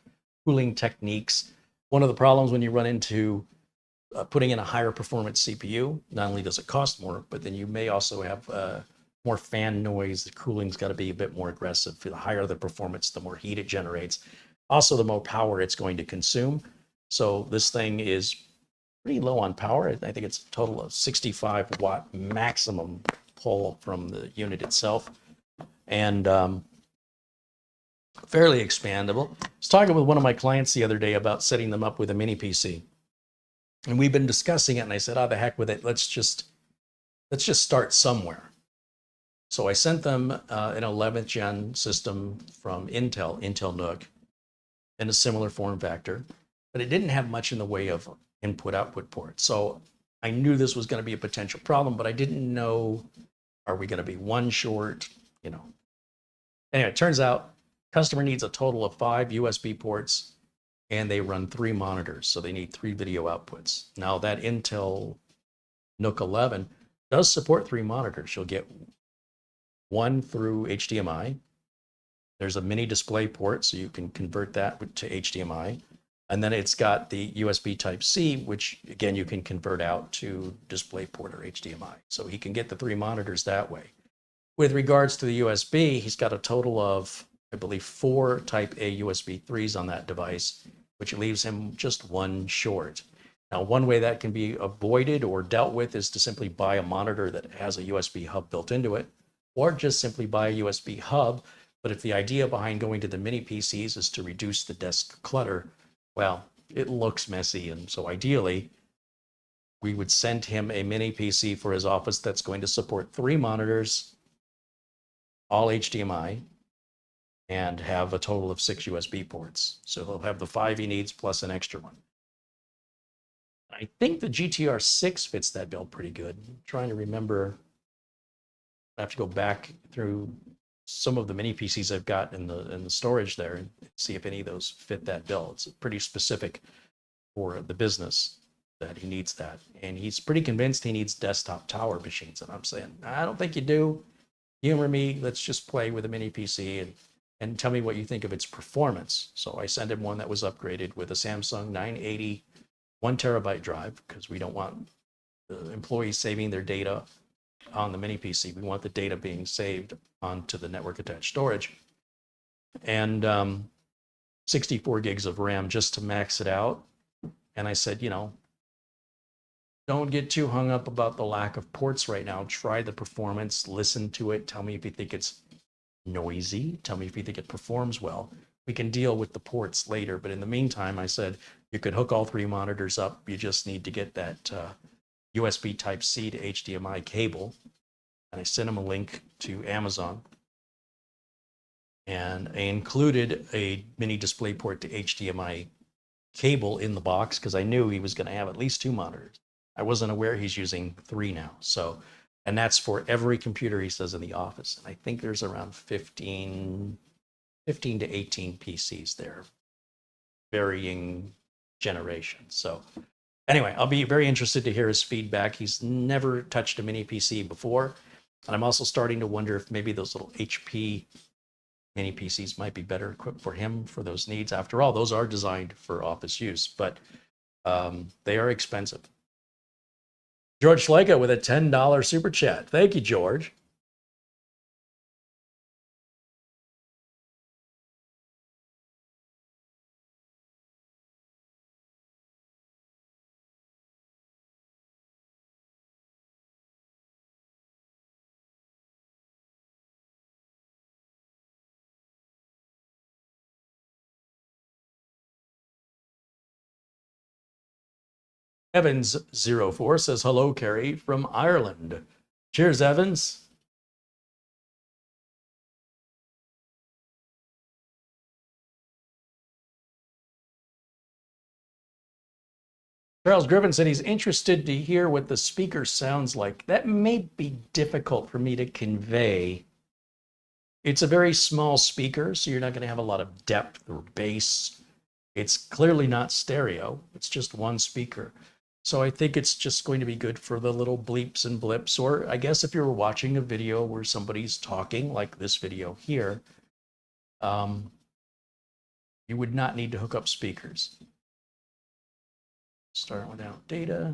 cooling techniques. One of the problems when you run into putting in a higher performance CPU, not only does it cost more, but then you may also have more fan noise. The cooling's got to be a bit more aggressive. The higher the performance, the more heat it generates. Also, the more power it's going to consume. So this thing is pretty low on power. I think it's a total of 65 watt maximum pull from the unit itself. And fairly expandable. I was talking with one of my clients the other day about setting them up with a mini PC. And we've been discussing it, and I said, oh, the heck with it. Let's just start somewhere. So I sent them an 11th gen system from Intel NUC, in a similar form factor, but it didn't have much in the way of input-output ports. So I knew this was going to be a potential problem, but I didn't know, are we going to be one short? You know. Anyway, it turns out customer needs a total of 5 USB ports, and they run 3 monitors, so they need 3 video outputs. Now that Intel NUC 11 does support 3 monitors. You'll get one through HDMI. There's a mini display port, so you can convert that to HDMI. And then it's got the USB Type-C, which again, you can convert out to DisplayPort or HDMI. So he can get the 3 monitors that way. With regards to the USB, he's got a total of, I believe, 4 Type A USB 3s on that device, which leaves him just 1 short. Now, one way that can be avoided or dealt with is to simply buy a monitor that has a USB hub built into it, or just simply buy a USB hub. But if the idea behind going to the mini PCs is to reduce the desk clutter, well, it looks messy. And so ideally, we would send him a mini PC for his office that's going to support 3 monitors, all HDMI, and have a total of 6 USB ports. So he'll have the 5 he needs plus an extra one. I think the GTR 6 fits that bill pretty good. I'm trying to remember. I have to go back through some of the mini PCs I've got in the storage there and see if any of those fit that bill. It's pretty specific for the business that he needs that. And he's pretty convinced he needs desktop tower machines. And I'm saying, I don't think you do. Humor me. Let's just play with a mini PC and tell me what you think of its performance. So I sent him one that was upgraded with a Samsung 980 1 terabyte drive, because we don't want the employees saving their data on the mini PC. We want the data being saved onto the network attached storage. And 64 gigs of RAM just to max it out. And I said, don't get too hung up about the lack of ports right now. Try the performance, listen to it. Tell me if you think it's noisy. Tell me if you think it performs well. We can deal with the ports later. But in the meantime, I said, you could hook all 3 monitors up. You just need to get that USB Type-C to HDMI cable. And I sent him a link to Amazon. And I included a mini DisplayPort to HDMI cable in the box because I knew he was going to have at least 2 monitors. I wasn't aware he's using 3 now. So, and that's for every computer he says in the office. And I think there's around 15 to 18 PCs there, varying generations. So anyway, I'll be very interested to hear his feedback. He's never touched a mini PC before. And I'm also starting to wonder if maybe those little HP mini PCs might be better equipped for him for those needs. After all, those are designed for office use, but they are expensive. George Schleicha with a $10 super chat. Thank you, George. Evans04 says, hello, Carrie, from Ireland. Cheers, Evans. Charles Griffin said he's interested to hear what the speaker sounds like. That may be difficult for me to convey. It's a very small speaker, so you're not going to have a lot of depth or bass. It's clearly not stereo. It's just one speaker. So I think it's just going to be good for the little bleeps and blips. Or I guess if you're watching a video where somebody's talking, like this video here, you would not need to hook up speakers. Start without data.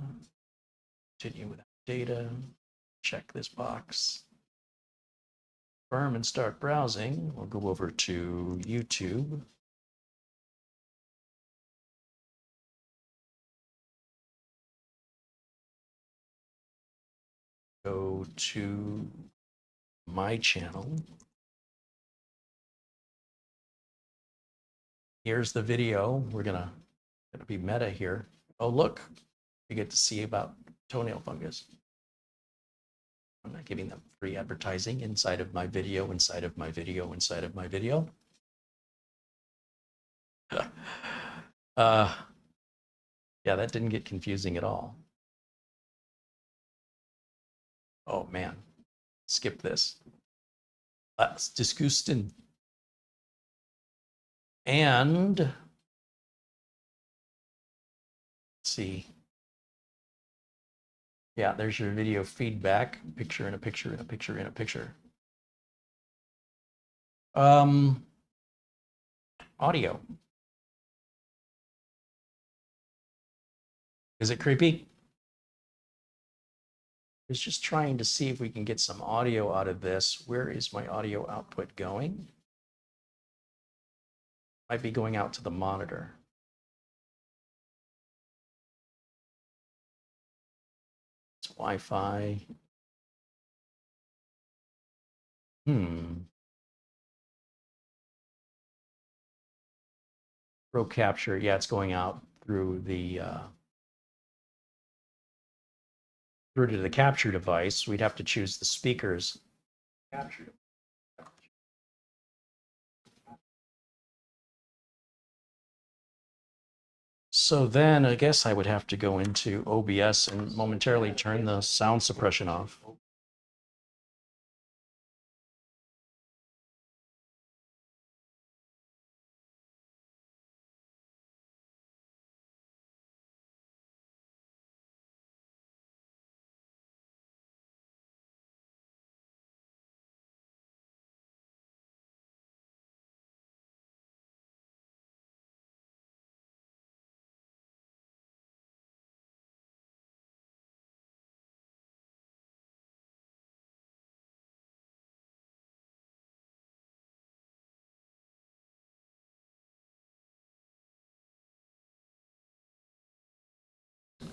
Continue without data. Check this box. Confirm and start browsing. We'll go over to YouTube. Go to my channel. Here's the video. We're gonna be meta here. Oh, look, you get to see about toenail fungus. I'm not giving them free advertising inside of my video, inside of my video, inside of my video. Yeah, that didn't get confusing at all. Oh man, skip this. That's disgusting. And let's see. Yeah, there's your video feedback. Picture in a picture in a picture in a picture. Audio. Is it creepy? I was just trying to see if we can get some audio out of this. Where is my audio output going? Might be going out to the monitor. It's Wi-Fi. Pro capture, yeah, it's going out through the through to the capture device. We'd have to choose the speakers. Capture. So then I guess I would have to go into OBS and momentarily turn the sound suppression off.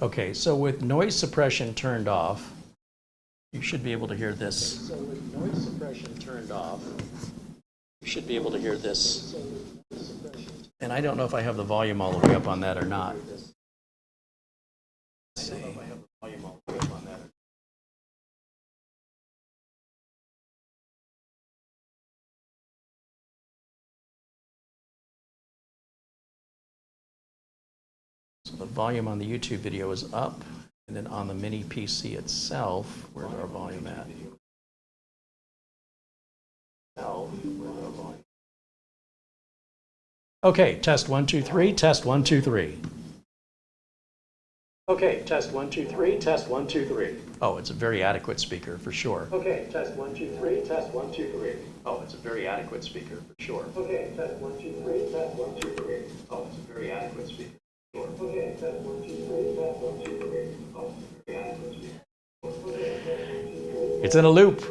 Okay, so with noise suppression turned off, you should be able to hear this. So with noise suppression turned off, you should be able to hear this. And I don't know if I have the volume all the way up on that or not. Let's see. So the volume on the YouTube video is up, and then on the mini PC itself, where's our volume at? Okay, test 1, 2, 3, test 1, 2, 3. Okay, test 1, 2, 3, test 1, 2, 3. Oh, it's a very adequate speaker for sure. Okay, test 1, 2, 3, test 1, 2, 3. Oh, it's a very adequate speaker for sure. Okay, test 1, 2, 3, test 1, 2, 3. Oh, it's a very adequate speaker. Okay, test 1, 2, 3, test 1, 2, 3. Oh, it's a very adequate speaker. It's in a loop.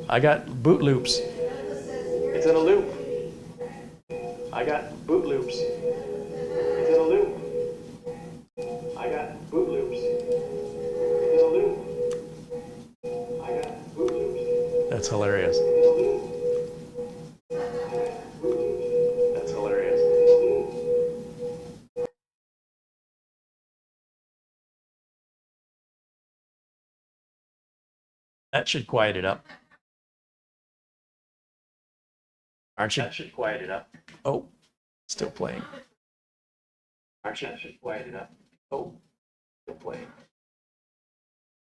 I got boot loops. It's in a loop. I got boot loops. It's in a loop. I got boot loops. It's in a loop. I got boot loops. That's hilarious. That's hilarious. That should quiet it up. Aren't you? That should quiet it up. Oh, still playing. Aren't you? That should quiet it up. Oh, still playing.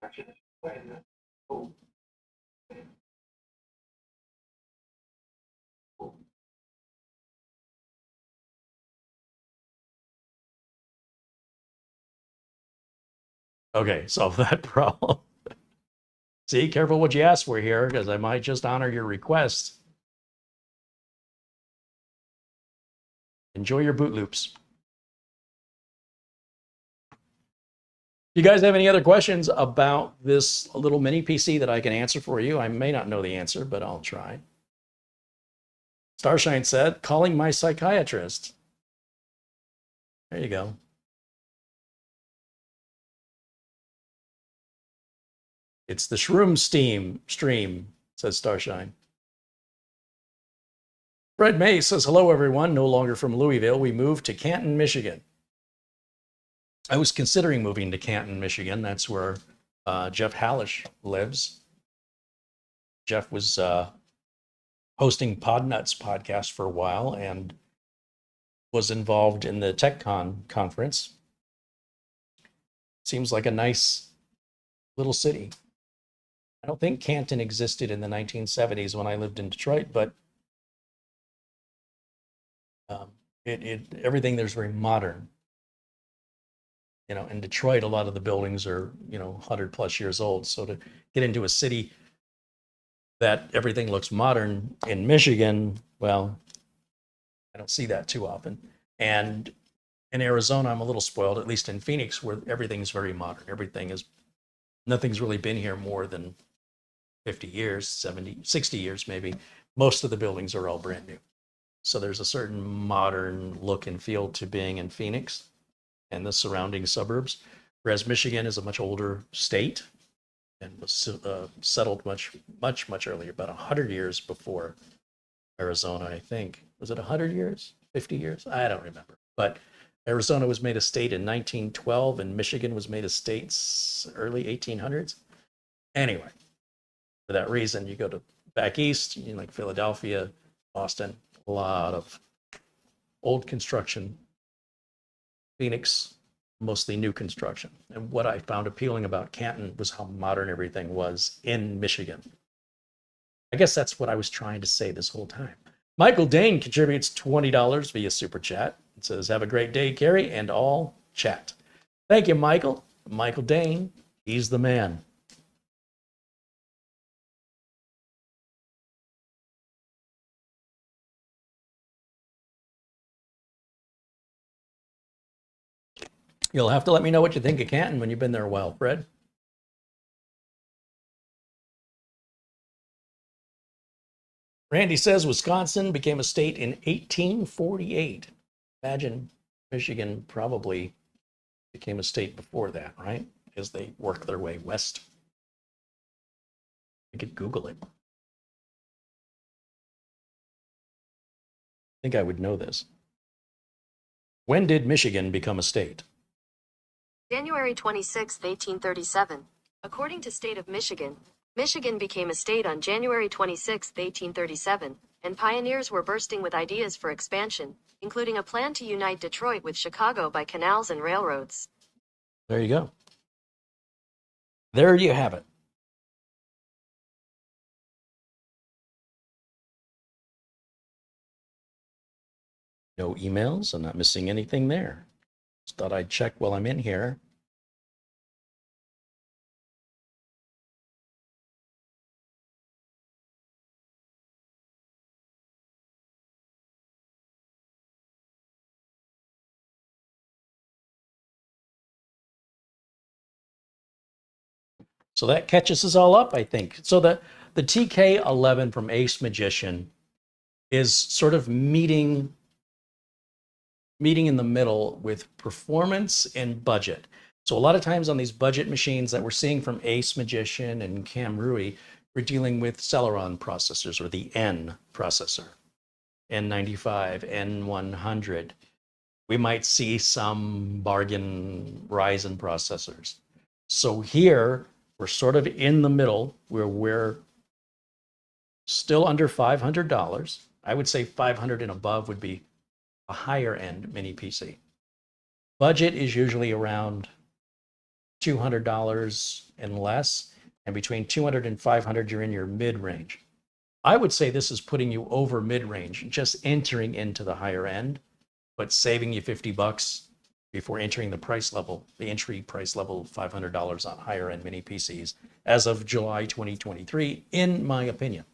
Aren't you? That should quiet it up. Oh. Okay, solve that problem. See, careful what you ask for here, because I might just honor your request. Enjoy your boot loops. You guys have any other questions about this little mini PC that I can answer for you? I may not know the answer, but I'll try. Starshine said, calling my psychiatrist. There you go. It's the shroom stream, says Starshine. Fred May says, hello, everyone. No longer from Louisville. We moved to Canton, Michigan. I was considering moving to Canton, Michigan. That's where Jeff Hallish lives. Jeff was hosting Podnuts podcast for a while and was involved in the TechCon conference. Seems like a nice little city. I don't think Canton existed in the 1970s when I lived in Detroit, but everything there's very modern. You know, in Detroit, a lot of the buildings are, 100 plus years old. So to get into a city that everything looks modern in Michigan, well, I don't see that too often. And in Arizona, I'm a little spoiled, at least in Phoenix, where everything's very modern. Nothing's really been here more than 50 years, 70, 60 years maybe. Most of the buildings are all brand new. So there's a certain modern look and feel to being in Phoenix and the surrounding suburbs, whereas Michigan is a much older state and was settled much earlier, about 100 years before Arizona, I think. Was it 100 years? 50 years? I don't remember. But Arizona was made a state in 1912 and Michigan was made a state early 1800s. Anyway, for that reason, you go to back east, like Philadelphia, Boston, a lot of old construction. Phoenix, mostly new construction. And what I found appealing about Canton was how modern everything was in Michigan. I guess that's what I was trying to say this whole time. Michael Dane contributes $20 via Super Chat. It says, have a great day, Carrie, and all chat. Thank you, Michael. Michael Dane, he's the man. You'll have to let me know what you think of Canton when you've been there a while, Fred. Randy says Wisconsin became a state in 1848. Imagine Michigan probably became a state before that, right? As they work their way west. I could Google it. I think I would know this. When did Michigan become a state? January 26, 1837. According to State of Michigan, Michigan became a state on January 26, 1837, and pioneers were bursting with ideas for expansion, including a plan to unite Detroit with Chicago by canals and railroads. There you go. There you have it. No emails. I'm not missing anything there. Just thought I'd check while I'm in here. So that catches us all up, I think. So the TK11 from AceMagician is sort of meeting in the middle with performance and budget. So a lot of times on these budget machines that we're seeing from AceMagician and Camrui, we're dealing with Celeron processors or the N processor, N95, N100. We might see some bargain Ryzen processors. So here we're sort of in the middle where we're still under $500. I would say 500 and above would be a higher end mini PC. Budget is usually around $200 and less, and between 200 and 500 you're in your mid range. I would say this is putting you over mid range, just entering into the higher end, but saving you $50 before entering the price level, the entry price level, $500 on higher end mini PCs as of July 2023, in my opinion.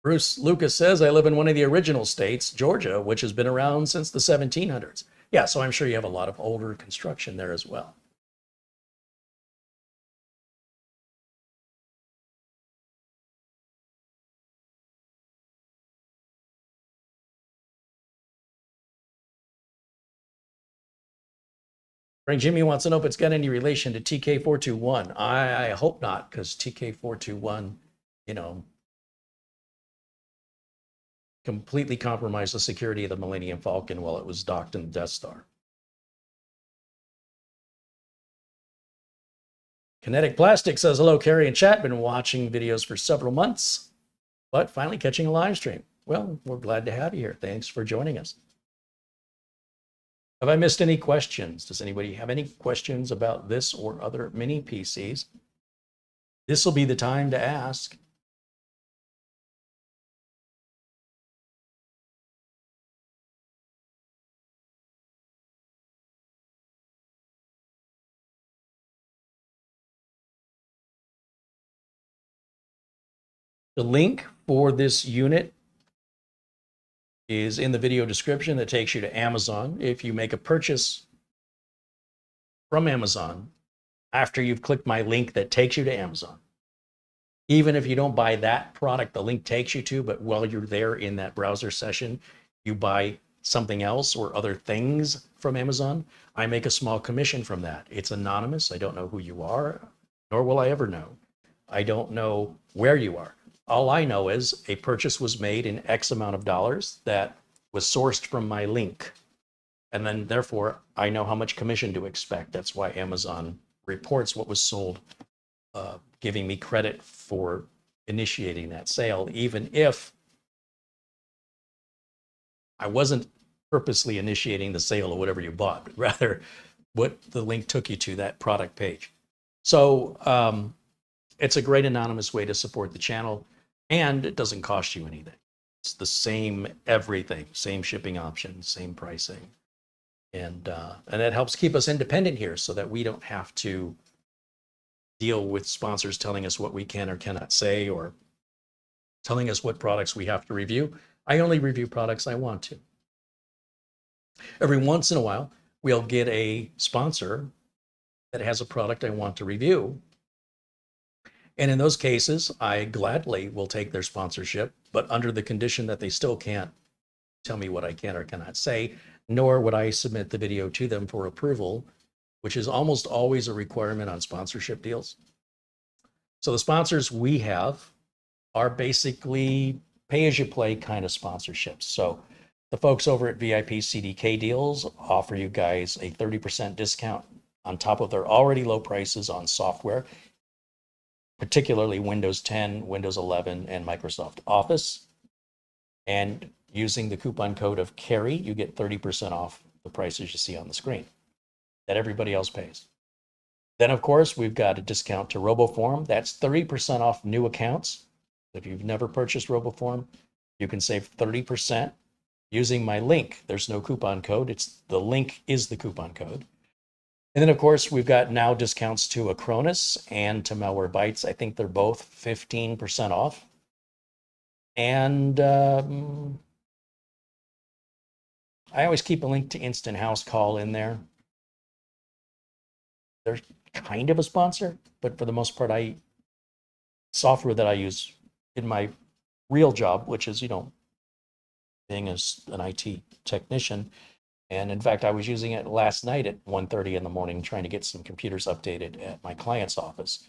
Bruce Lucas says, I live in one of the original states, Georgia, which has been around since the 1700s. Yeah, so I'm sure you have a lot of older construction there as well. Frank Jimmy wants to know if it's got any relation to TK421. I hope not, because TK421, completely compromised the security of the Millennium Falcon while it was docked in the Death Star. Kinetic Plastic says, hello, Carrie and chat. Been watching videos for several months, but finally catching a live stream. Well, we're glad to have you here. Thanks for joining us. Have I missed any questions? Does anybody have any questions about this or other mini PCs? This will be the time to ask. The link for this unit is in the video description that takes you to Amazon. If you make a purchase from Amazon after you've clicked my link that takes you to Amazon, even if you don't buy that product the link takes you to, but while you're there in that browser session, you buy something else or other things from Amazon, I make a small commission from that. It's anonymous. I don't know who you are, nor will I ever know. I don't know where you are. All I know is a purchase was made in X amount of dollars that was sourced from my link. And then therefore, I know how much commission to expect. That's why Amazon reports what was sold, giving me credit for initiating that sale, even if I wasn't purposely initiating the sale of whatever you bought, but rather what the link took you to, that product page. So it's a great anonymous way to support the channel, and it doesn't cost you anything. It's the same everything, same shipping options, same pricing. And it helps keep us independent here so that we don't have to deal with sponsors telling us what we can or cannot say or telling us what products we have to review. I only review products I want to. Every once in a while, we'll get a sponsor that has a product I want to review. And in those cases, I gladly will take their sponsorship, but under the condition that they still can't tell me what I can or cannot say, nor would I submit the video to them for approval, which is almost always a requirement on sponsorship deals. So the sponsors we have are basically pay-as-you-play kind of sponsorships. So the folks over at VIP CDK Deals offer you guys a 30% discount on top of their already low prices on software, particularly Windows 10, Windows 11, and Microsoft Office. And using the coupon code of CARRY, you get 30% off the prices you see on the screen that everybody else pays. Then, of course, we've got a discount to RoboForm. That's 30% off new accounts. If you've never purchased RoboForm, you can save 30% using my link. There's no coupon code. The link is the coupon code. And then, of course, we've got now discounts to Acronis and to Malwarebytes. I think they're both 15% off. And I always keep a link to Instant House Call in there. They're kind of a sponsor, but for the most part, software that I use in my real job, which is, being an IT technician. And in fact, I was using it last night at 1:30 in the morning, trying to get some computers updated at my client's office.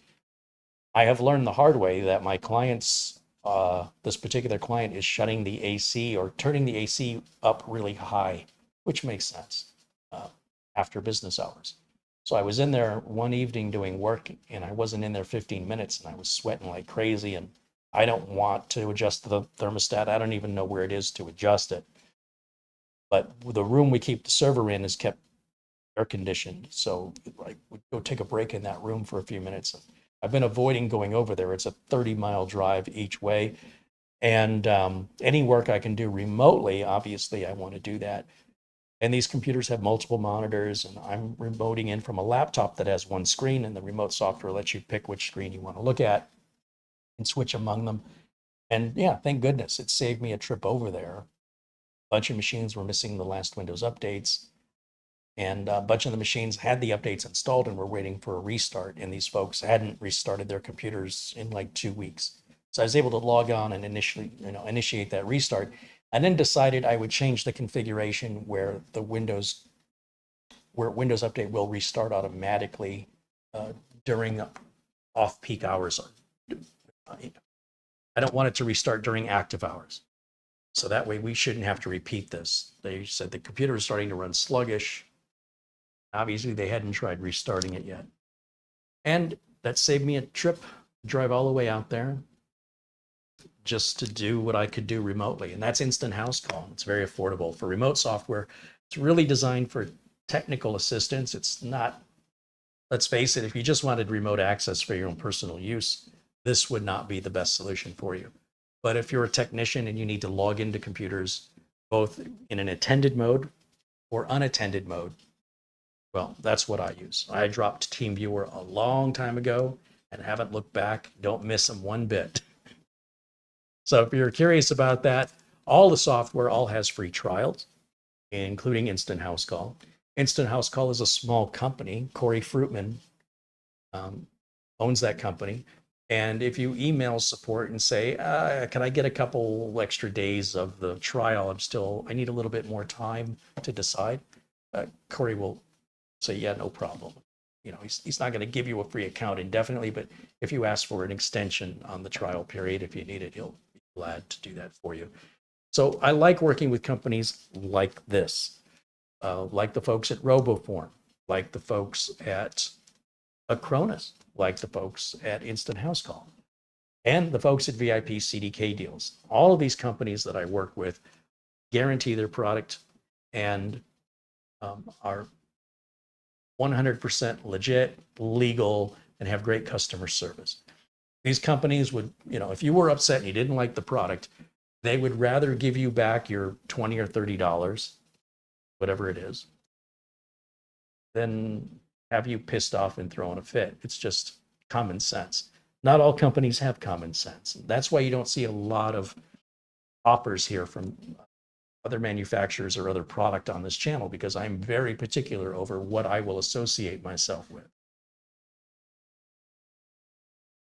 I have learned the hard way that my clients, this particular client is shutting the AC or turning the AC up really high, which makes sense after business hours. So I was in there one evening doing work, and I wasn't in there 15 minutes, and I was sweating like crazy, and I don't want to adjust the thermostat. I don't even know where it is to adjust it. But the room we keep the server in is kept air conditioned. So I would go take a break in that room for a few minutes. I've been avoiding going over there. It's a 30-mile drive each way. And any work I can do remotely, obviously, I want to do that. And these computers have multiple monitors, and I'm remoting in from a laptop that has one screen, and the remote software lets you pick which screen you want to look at and switch among them. And yeah, thank goodness it saved me a trip over there. A bunch of machines were missing the last Windows updates, and a bunch of the machines had the updates installed and were waiting for a restart, and these folks hadn't restarted their computers in like 2 weeks. So I was able to log on and initiate that restart, and then decided I would change the configuration where Windows Update will restart automatically during off-peak hours. I don't want it to restart during active hours. So that way we shouldn't have to repeat this. They said the computer is starting to run sluggish. Obviously, they hadn't tried restarting it yet. And that saved me a trip, drive all the way out there just to do what I could do remotely. And that's Instant House Call. It's very affordable for remote software. It's really designed for technical assistance. It's not, let's face it, if you just wanted remote access for your own personal use, this would not be the best solution for you. But if you're a technician and you need to log into computers, both in an attended mode or unattended mode, well, that's what I use. I dropped TeamViewer a long time ago and haven't looked back. Don't miss them one bit. So if you're curious about that, all the software all has free trials, including Instant House Call. Instant House Call is a small company. Corey Fruitman owns that company. And if you email support and say, can I get a couple extra days of the trial? I need a little bit more time to decide. Corey will say, yeah, no problem. You know, he's not going to give you a free account indefinitely, but if you ask for an extension on the trial period, if you need it, he'll be glad to do that for you. So I like working with companies like this, like the folks at RoboForm, like the folks at Acronis, like the folks at Instant House Call, and the folks at VIP CDK Deals. All of these companies that I work with guarantee their product and are 100% legit, legal, and have great customer service. These companies would, you know, if you were upset and you didn't like the product, they would rather give you back your $20 or $30, whatever it is, than have you pissed off and throwing a fit. It's just common sense. Not all companies have common sense. That's why you don't see a lot of offers here from other manufacturers or other product on this channel, because I'm very particular over what I will associate myself with.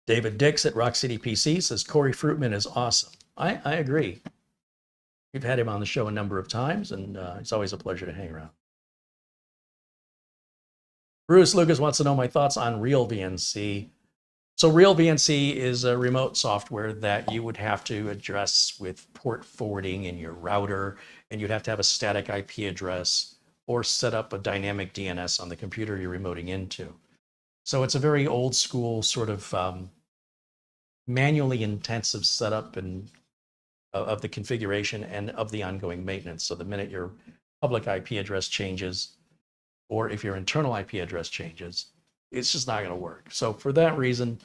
David Dix at Rock City PC says Corey Fruitman is awesome. I agree. We've had him on the show a number of times, and it's always a pleasure to hang around. Bruce Lucas wants to know my thoughts on Real VNC. So Real VNC is a remote software that you would have to address with port forwarding in your router, and you'd have to have a static IP address or set up a dynamic DNS on the computer you're remoting into. So it's a very old school sort of manually intensive setup and of the configuration and of the ongoing maintenance. So the minute your public IP address changes, or if your internal IP address changes, it's just not going to work. So for that reason,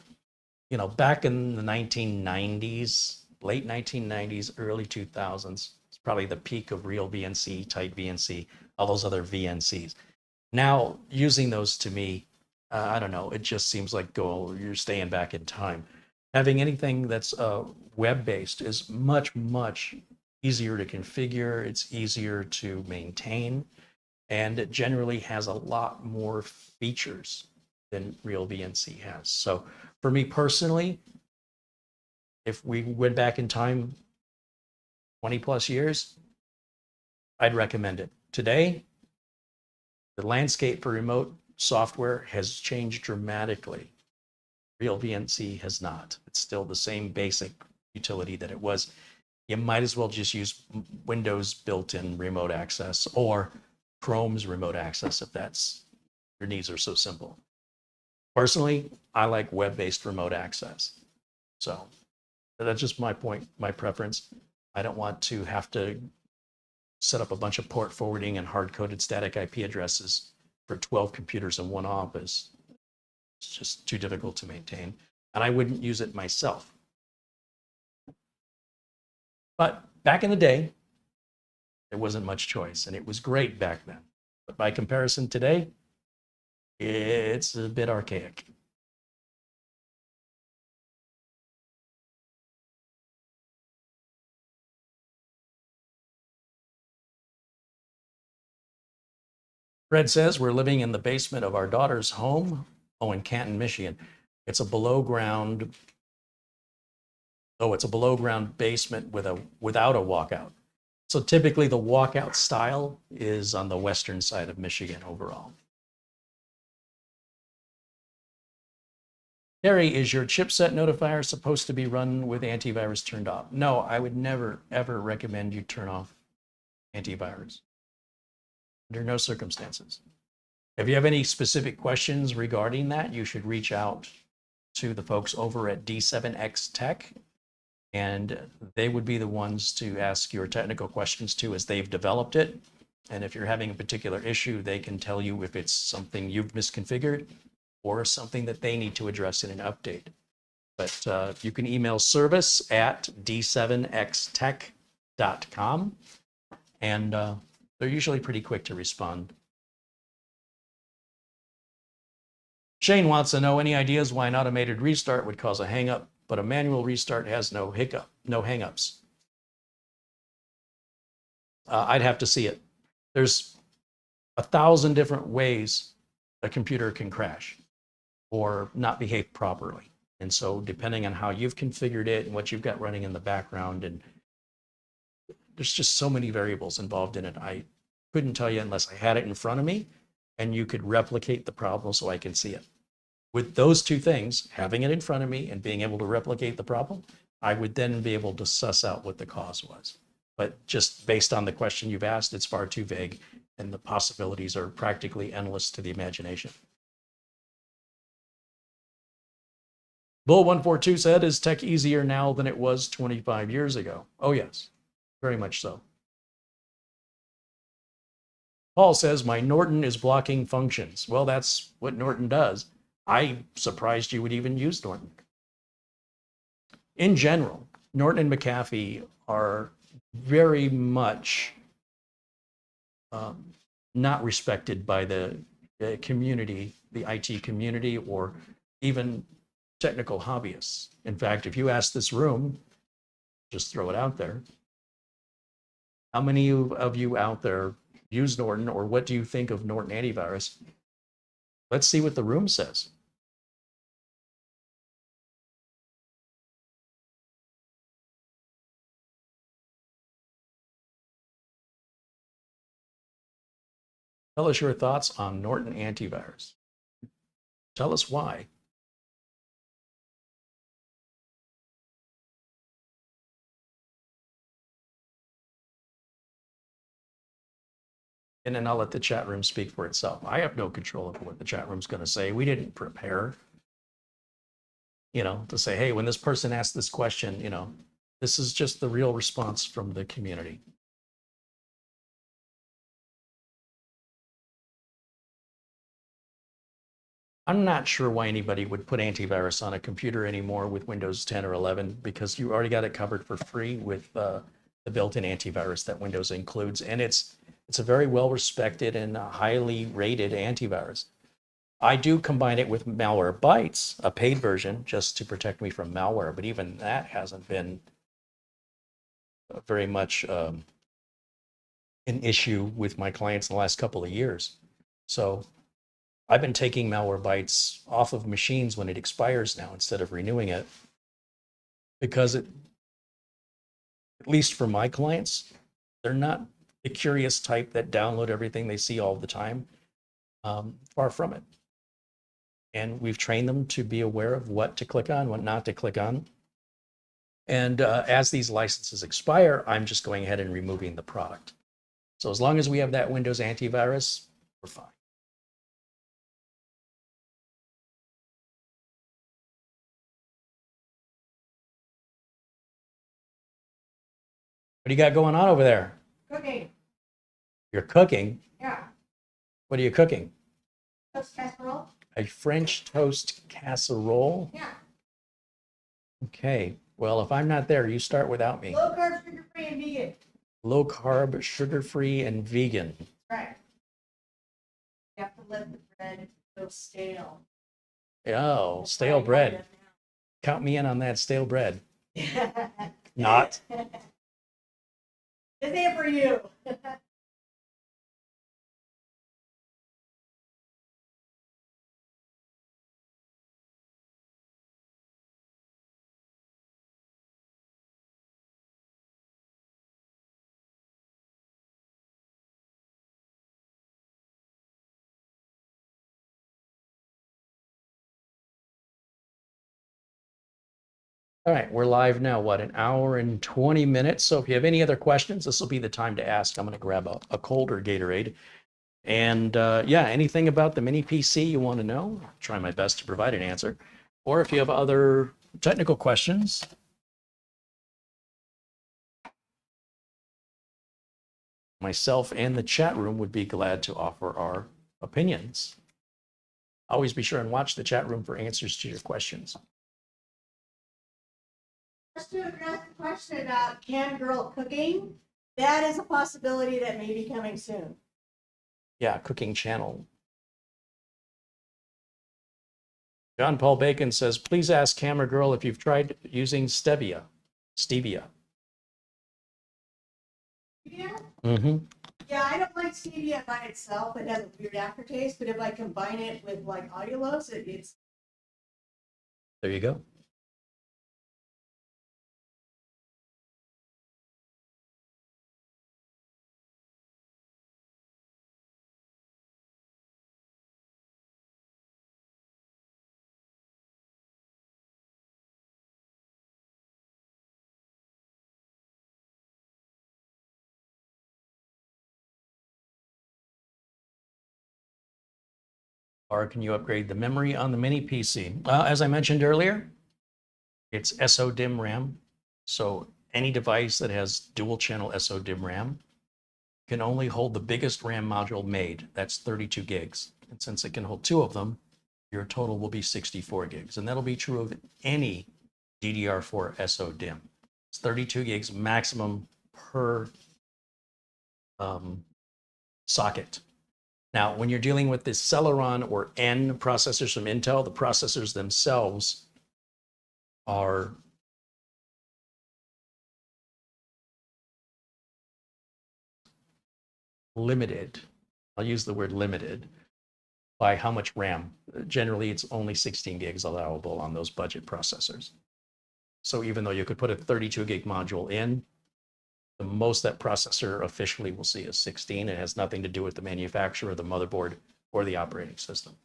you know, back in the 1990s, late 1990s, early 2000s, it's probably the peak of Real VNC, Tight VNC, all those other VNCs. Now, using those, to me, I don't know, it just seems like you're staying back in time. Having anything that's web-based is much, much easier to configure. It's easier to maintain, and it generally has a lot more features than Real VNC has. So for me personally, if we went back in time 20 plus years, I'd recommend it. Today, the landscape for remote software has changed dramatically. Real VNC has not. It's still the same basic utility that it was. You might as well just use Windows built-in remote access or Chrome's remote access if your needs are so simple. Personally, I like web-based remote access. So that's just my point, my preference. I don't want to have to set up a bunch of port forwarding and hard-coded static IP addresses for 12 computers in one office. It's just too difficult to maintain, and I wouldn't use it myself. But back in the day, there wasn't much choice, and it was great back then. But by comparison today, it's a bit archaic. Fred says we're living in the basement of our daughter's home, in Canton, Michigan. It's a below ground basement without a walkout. So typically the walkout style is on the western side of Michigan overall. Terry, is your chipset notifier supposed to be run with antivirus turned off? No, I would never, ever recommend you turn off antivirus. Under no circumstances. If you have any specific questions regarding that, you should reach out to the folks over at D7X Tech, and they would be the ones to ask your technical questions to, as they've developed it. And if you're having a particular issue, they can tell you if it's something you've misconfigured or something that they need to address in an update. But you can email service@d7xtech.com, and they're usually pretty quick to respond. Shane wants to know any ideas why an automated restart would cause a hang-up but a manual restart has no hiccup, no hangups. I'd have to see it. There's 1,000 different ways a computer can crash or not behave properly. And so depending on how you've configured it and what you've got running in the background, and there's just so many variables involved in it. I couldn't tell you unless I had it in front of me and you could replicate the problem so I can see it. With those two things, having it in front of me and being able to replicate the problem, I would then be able to suss out what the cause was. But just based on the question you've asked, it's far too vague and the possibilities are practically endless to the imagination. Bull 142 said, is tech easier now than it was 25 years ago? Oh yes, very much so. Paul says, my Norton is blocking functions. Well, that's what Norton does. I'm surprised you would even use Norton. In general, Norton and McAfee are very much not respected by the community, the IT community, or even technical hobbyists. In fact, if you ask this room, just throw it out there, how many of you out there use Norton, or what do you think of Norton antivirus? Let's see what the room says. Tell us your thoughts on Norton antivirus. Tell us why. And then I'll let the chat room speak for itself. I have no control over what the chat room's going to say. We didn't prepare, to say, hey, when this person asked this question, this is just the real response from the community. I'm not sure why anybody would put antivirus on a computer anymore with Windows 10 or 11, because you already got it covered for free with the built-in antivirus that Windows includes. And it's a very well-respected and highly rated antivirus. I do combine it with Malwarebytes, a paid version, just to protect me from malware, but even that hasn't been very much an issue with my clients in the last couple of years. So I've been taking Malwarebytes off of machines when it expires now instead of renewing it, because at least for my clients, they're not the curious type that download everything they see all the time. Far from it. And we've trained them to be aware of what to click on, what not to click on. And as these licenses expire, I'm just going ahead and removing the product. So as long as we have that Windows antivirus, we're fine. What do you got going on over there? Cooking. You're cooking? Yeah. What are you cooking? Toast casserole. A French toast casserole? Yeah. Okay. Well, if I'm not there, you start without me. Low carb, sugar free, and vegan. Low carb, sugar-free, and vegan. Right. You have to let the bread go stale. Oh, That's stale why I bread. got Count me in on that stale bread. it now. Not. It's here for you. All right, we're live now, what, an hour and 20 minutes? So if you have any other questions, this will be the time to ask. I'm going to grab a colder Gatorade. And yeah, anything about the mini PC you want to know, I'll try my best to provide an answer. Or if you have other technical questions, myself and the chat room would be glad to offer our opinions. Always be sure and watch the chat room for answers to your questions. Just to address the question about cam girl cooking, that is a possibility that may be coming soon. Yeah, cooking channel. John Paul Bacon says, please ask Camera Girl if you've tried using stevia. Stevia. Stevia? Mm-hmm. Yeah, I don't like stevia by itself. It has a weird aftertaste, but if I combine it with like allulose, it's There you go. Or can you upgrade the memory on the mini PC? As I mentioned earlier, it's SO-DIMM RAM. So any device that has dual channel SO-DIMM RAM can only hold the biggest RAM module made. That's 32 gigs. And since it can hold two of them, your total will be 64 gigs. And that'll be true of any DDR4 SO-DIMM. It's 32 gigs maximum per socket. Now, when you're dealing with the Celeron or N processors from Intel, the processors themselves are limited. I'll use the word limited by how much RAM. Generally, it's only 16 gigs allowable on those budget processors. So even though you could put a 32 gig module in, the most that processor officially will see is 16. It has nothing to do with the manufacturer, the motherboard, or the operating system.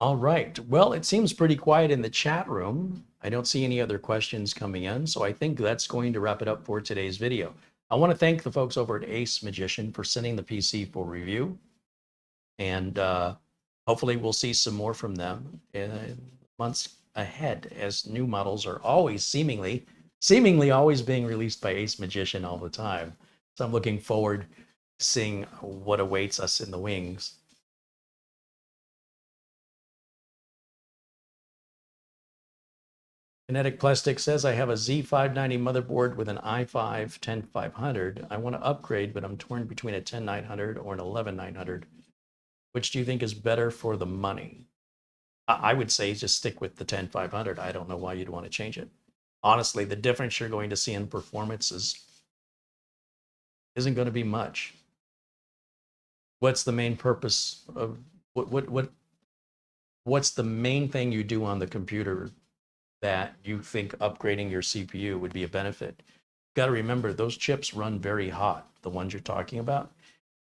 All right. Well, it seems pretty quiet in the chat room. I don't see any other questions coming in, so I think that's going to wrap it up for today's video. I want to thank the folks over at AceMagician for sending the PC for review, and hopefully we'll see some more from them in months ahead, as new models are always seemingly always being released by AceMagician all the time. So I'm looking forward to seeing what awaits us in the wings. Kinetic Plastic says, I have a Z590 motherboard with an i5 10500. I want to upgrade, but I'm torn between a 10900 or an 11900. Which do you think is better for the money? I would say just stick with the 10500. I don't know why you'd want to change it. Honestly, the difference you're going to see in performance isn't going to be much. What's the main purpose of what's the main thing you do on the computer that you think upgrading your CPU would be a benefit? You've got to remember, those chips run very hot, the ones you're talking about,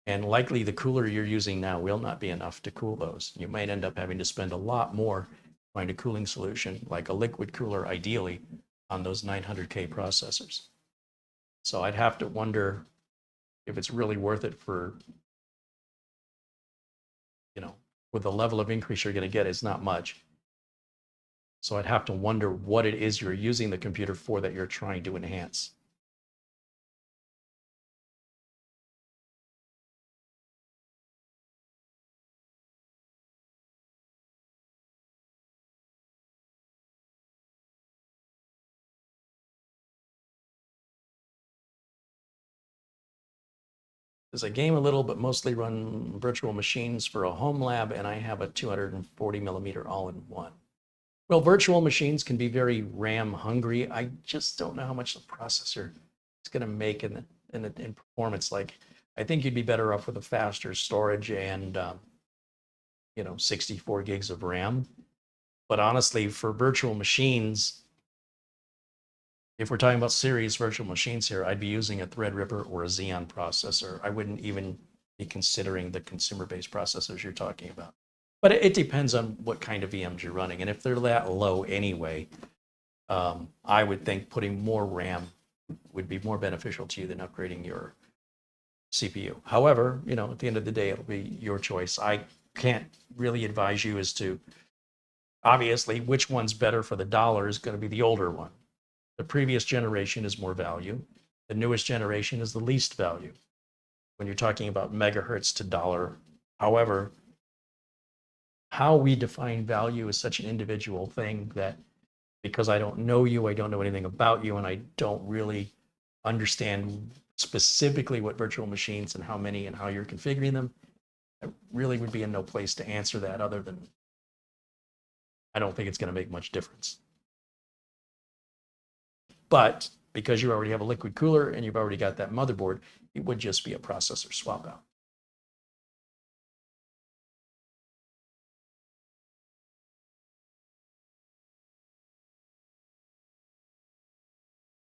and likely the cooler you're using now will not be enough to cool those. You might end up having to spend a lot more to find a cooling solution, like a liquid cooler ideally, on those 900K processors. So I'd have to wonder if it's really worth it for, with the level of increase you're going to get, it's not much. So I'd have to wonder what it is you're using the computer for that you're trying to enhance. As I game a little, but mostly run virtual machines for a home lab, and I have a 240 millimeter all-in-one. Well, virtual machines can be very RAM hungry. I just don't know how much the processor is going to make in performance. Like, I think you'd be better off with a faster storage and 64 gigs of RAM. But honestly, for virtual machines, if we're talking about serious virtual machines here, I'd be using a Threadripper or a Xeon processor. I wouldn't even be considering the consumer-based processors you're talking about. But it depends on what kind of VMs you're running. And if they're that low anyway, I would think putting more RAM would be more beneficial to you than upgrading your CPU. However, at the end of the day, it'll be your choice. I can't really advise you as to, obviously, which one's better for the dollar is going to be the older one. The previous generation is more value. The newest generation is the least value when you're talking about megahertz to dollar. However, how we define value is such an individual thing that because I don't know you, I don't know anything about you, and I don't really understand specifically what virtual machines and how many and how you're configuring them, I really would be in no place to answer that other than I don't think it's going to make much difference. But because you already have a liquid cooler and you've already got that motherboard, it would just be a processor swap out.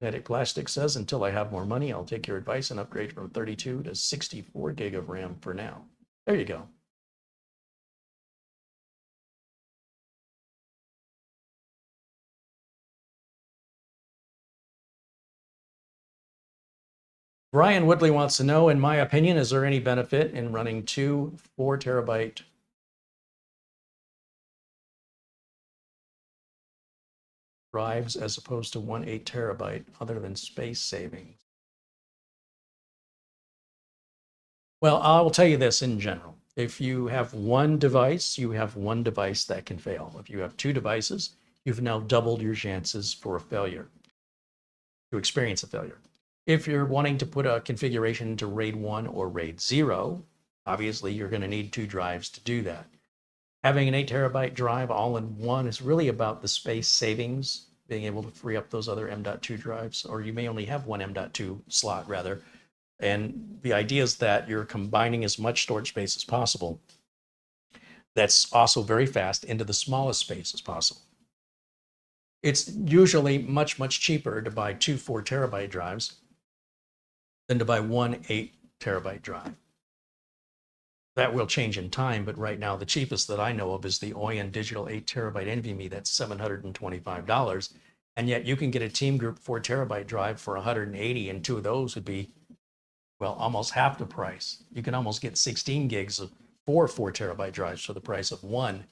Kinetic Plastic says, until I have more money, I'll take your advice and upgrade from 32 to 64 gig of RAM for now. There you go. Brian Woodley wants to know, in my opinion, is there any benefit in running two 4 terabyte drives as opposed to one 8 terabyte other than space savings? Well, I will tell you this in general. If you have one device, you have one device that can fail. If you have two devices, you've now doubled your chances for a failure, to experience a failure. If you're wanting to put a configuration into RAID 1 or RAID 0, obviously you're going to need two drives to do that. Having an 8 terabyte drive all in one is really about the space savings, being able to free up those other M.2 drives, or you may only have one M.2 slot rather. And the idea is that you're combining as much storage space as possible that's also very fast into the smallest space as possible. It's usually much, much cheaper to buy two 4 terabyte drives than to buy one 8 terabyte drive. That will change in time, but right now the cheapest that I know of is the Oyen Digital 8 terabyte NVMe. That's $725. And yet you can get a Team Group 4 terabyte drive for $180, and two of those would be, well, almost half the price. You can almost get 16 gigs of 4 terabyte drives for the price of one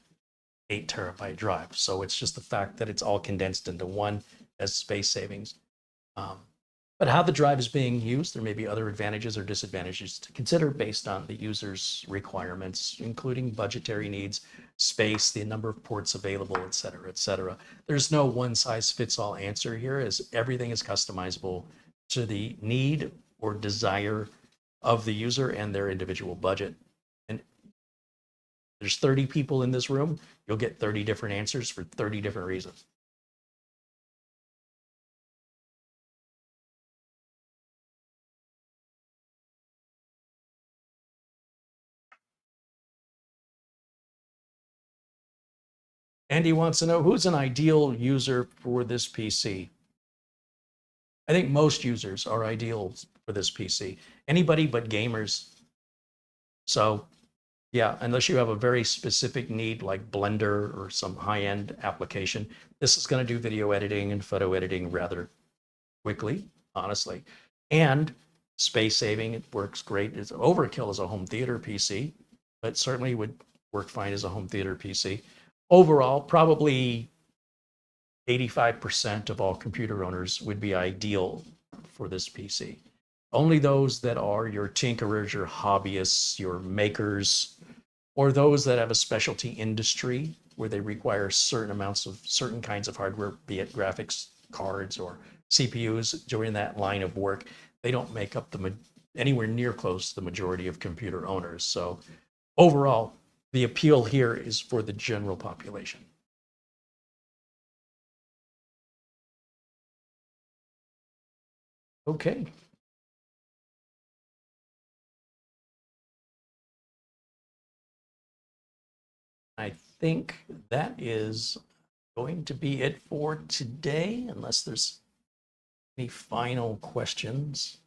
8 terabyte drive. So it's just the fact that it's all condensed into one as space savings. But how the drive is being used, there may be other advantages or disadvantages to consider based on the user's requirements, including budgetary needs, space, the number of ports available, et cetera, et cetera. There's no one size fits all answer here, as everything is customizable to the need or desire of the user and their individual budget. And there's 30 people in this room, you'll get 30 different answers for 30 different reasons. Andy wants to know, who's an ideal user for this PC? I think most users are ideal for this PC. Anybody but gamers. So yeah, unless you have a very specific need like Blender or some high-end application, this is going to do video editing and photo editing rather quickly, honestly. And space saving, it works great. It's overkill as a home theater PC, but certainly would work fine as a home theater PC. Overall, probably 85% of all computer owners would be ideal for this PC. Only those that are your tinkerers, your hobbyists, your makers, or those that have a specialty industry where they require certain amounts of certain kinds of hardware, be it graphics cards or CPUs during that line of work, they don't make up anywhere near close to the majority of computer owners. So overall, the appeal here is for the general population. Okay. I think that is going to be it for today, unless there's any final questions.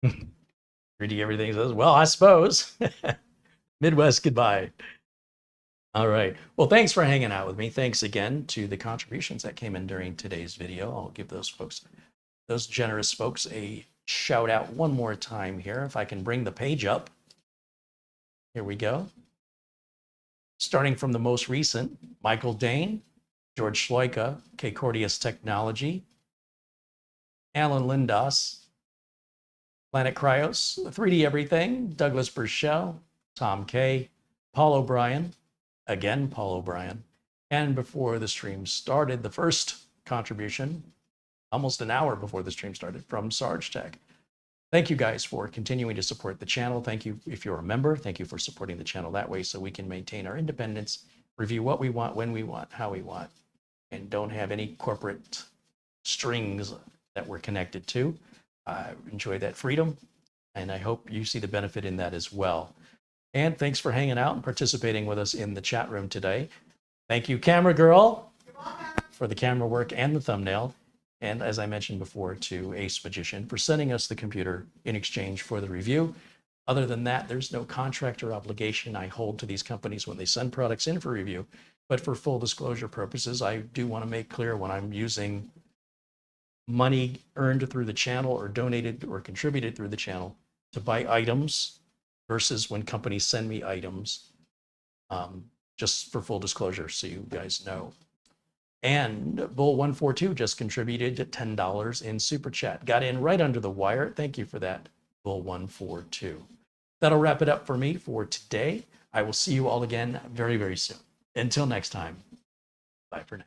3D everything says, well, I suppose. Midwest goodbye. All right. Well, thanks for hanging out with me. Thanks again to the contributions that came in during today's video. I'll give those folks, those generous folks, a shout out one more time here. If I can bring the page up. Here we go. Starting from the most recent, Michael Dane, George Schloika, K. Cordius Technology, Alan Lindos, Planet Cryos, 3D Everything, Douglas Burchell, Tom K, Paul O'Brien, again Paul O'Brien, and before the stream started, the first contribution, almost an hour before the stream started, from Sarge Tech. Thank you guys for continuing to support the channel. Thank you if you're a member. Thank you for supporting the channel that way so we can maintain our independence, review what we want, when we want, how we want, and don't have any corporate strings that we're connected to. Enjoy that freedom, and I hope you see the benefit in that as well. And thanks for hanging out and participating with us in the chat room today. Thank you, Camera Girl, for the camera work and the thumbnail. And as I mentioned before, to AceMagician for sending us the computer in exchange for the review. Other than that, there's no contract or obligation I hold to these companies when they send products in for review. But for full disclosure purposes, I do want to make clear when I'm using money earned through the channel or donated or contributed through the channel to buy items versus when companies send me items, just for full disclosure, so you guys know. And Bull142 just contributed $10 in Super Chat. Got in right under the wire. Thank you for that, Bull142. That'll wrap it up for me for today. I will see you all again very, very soon. Until next time, bye for now.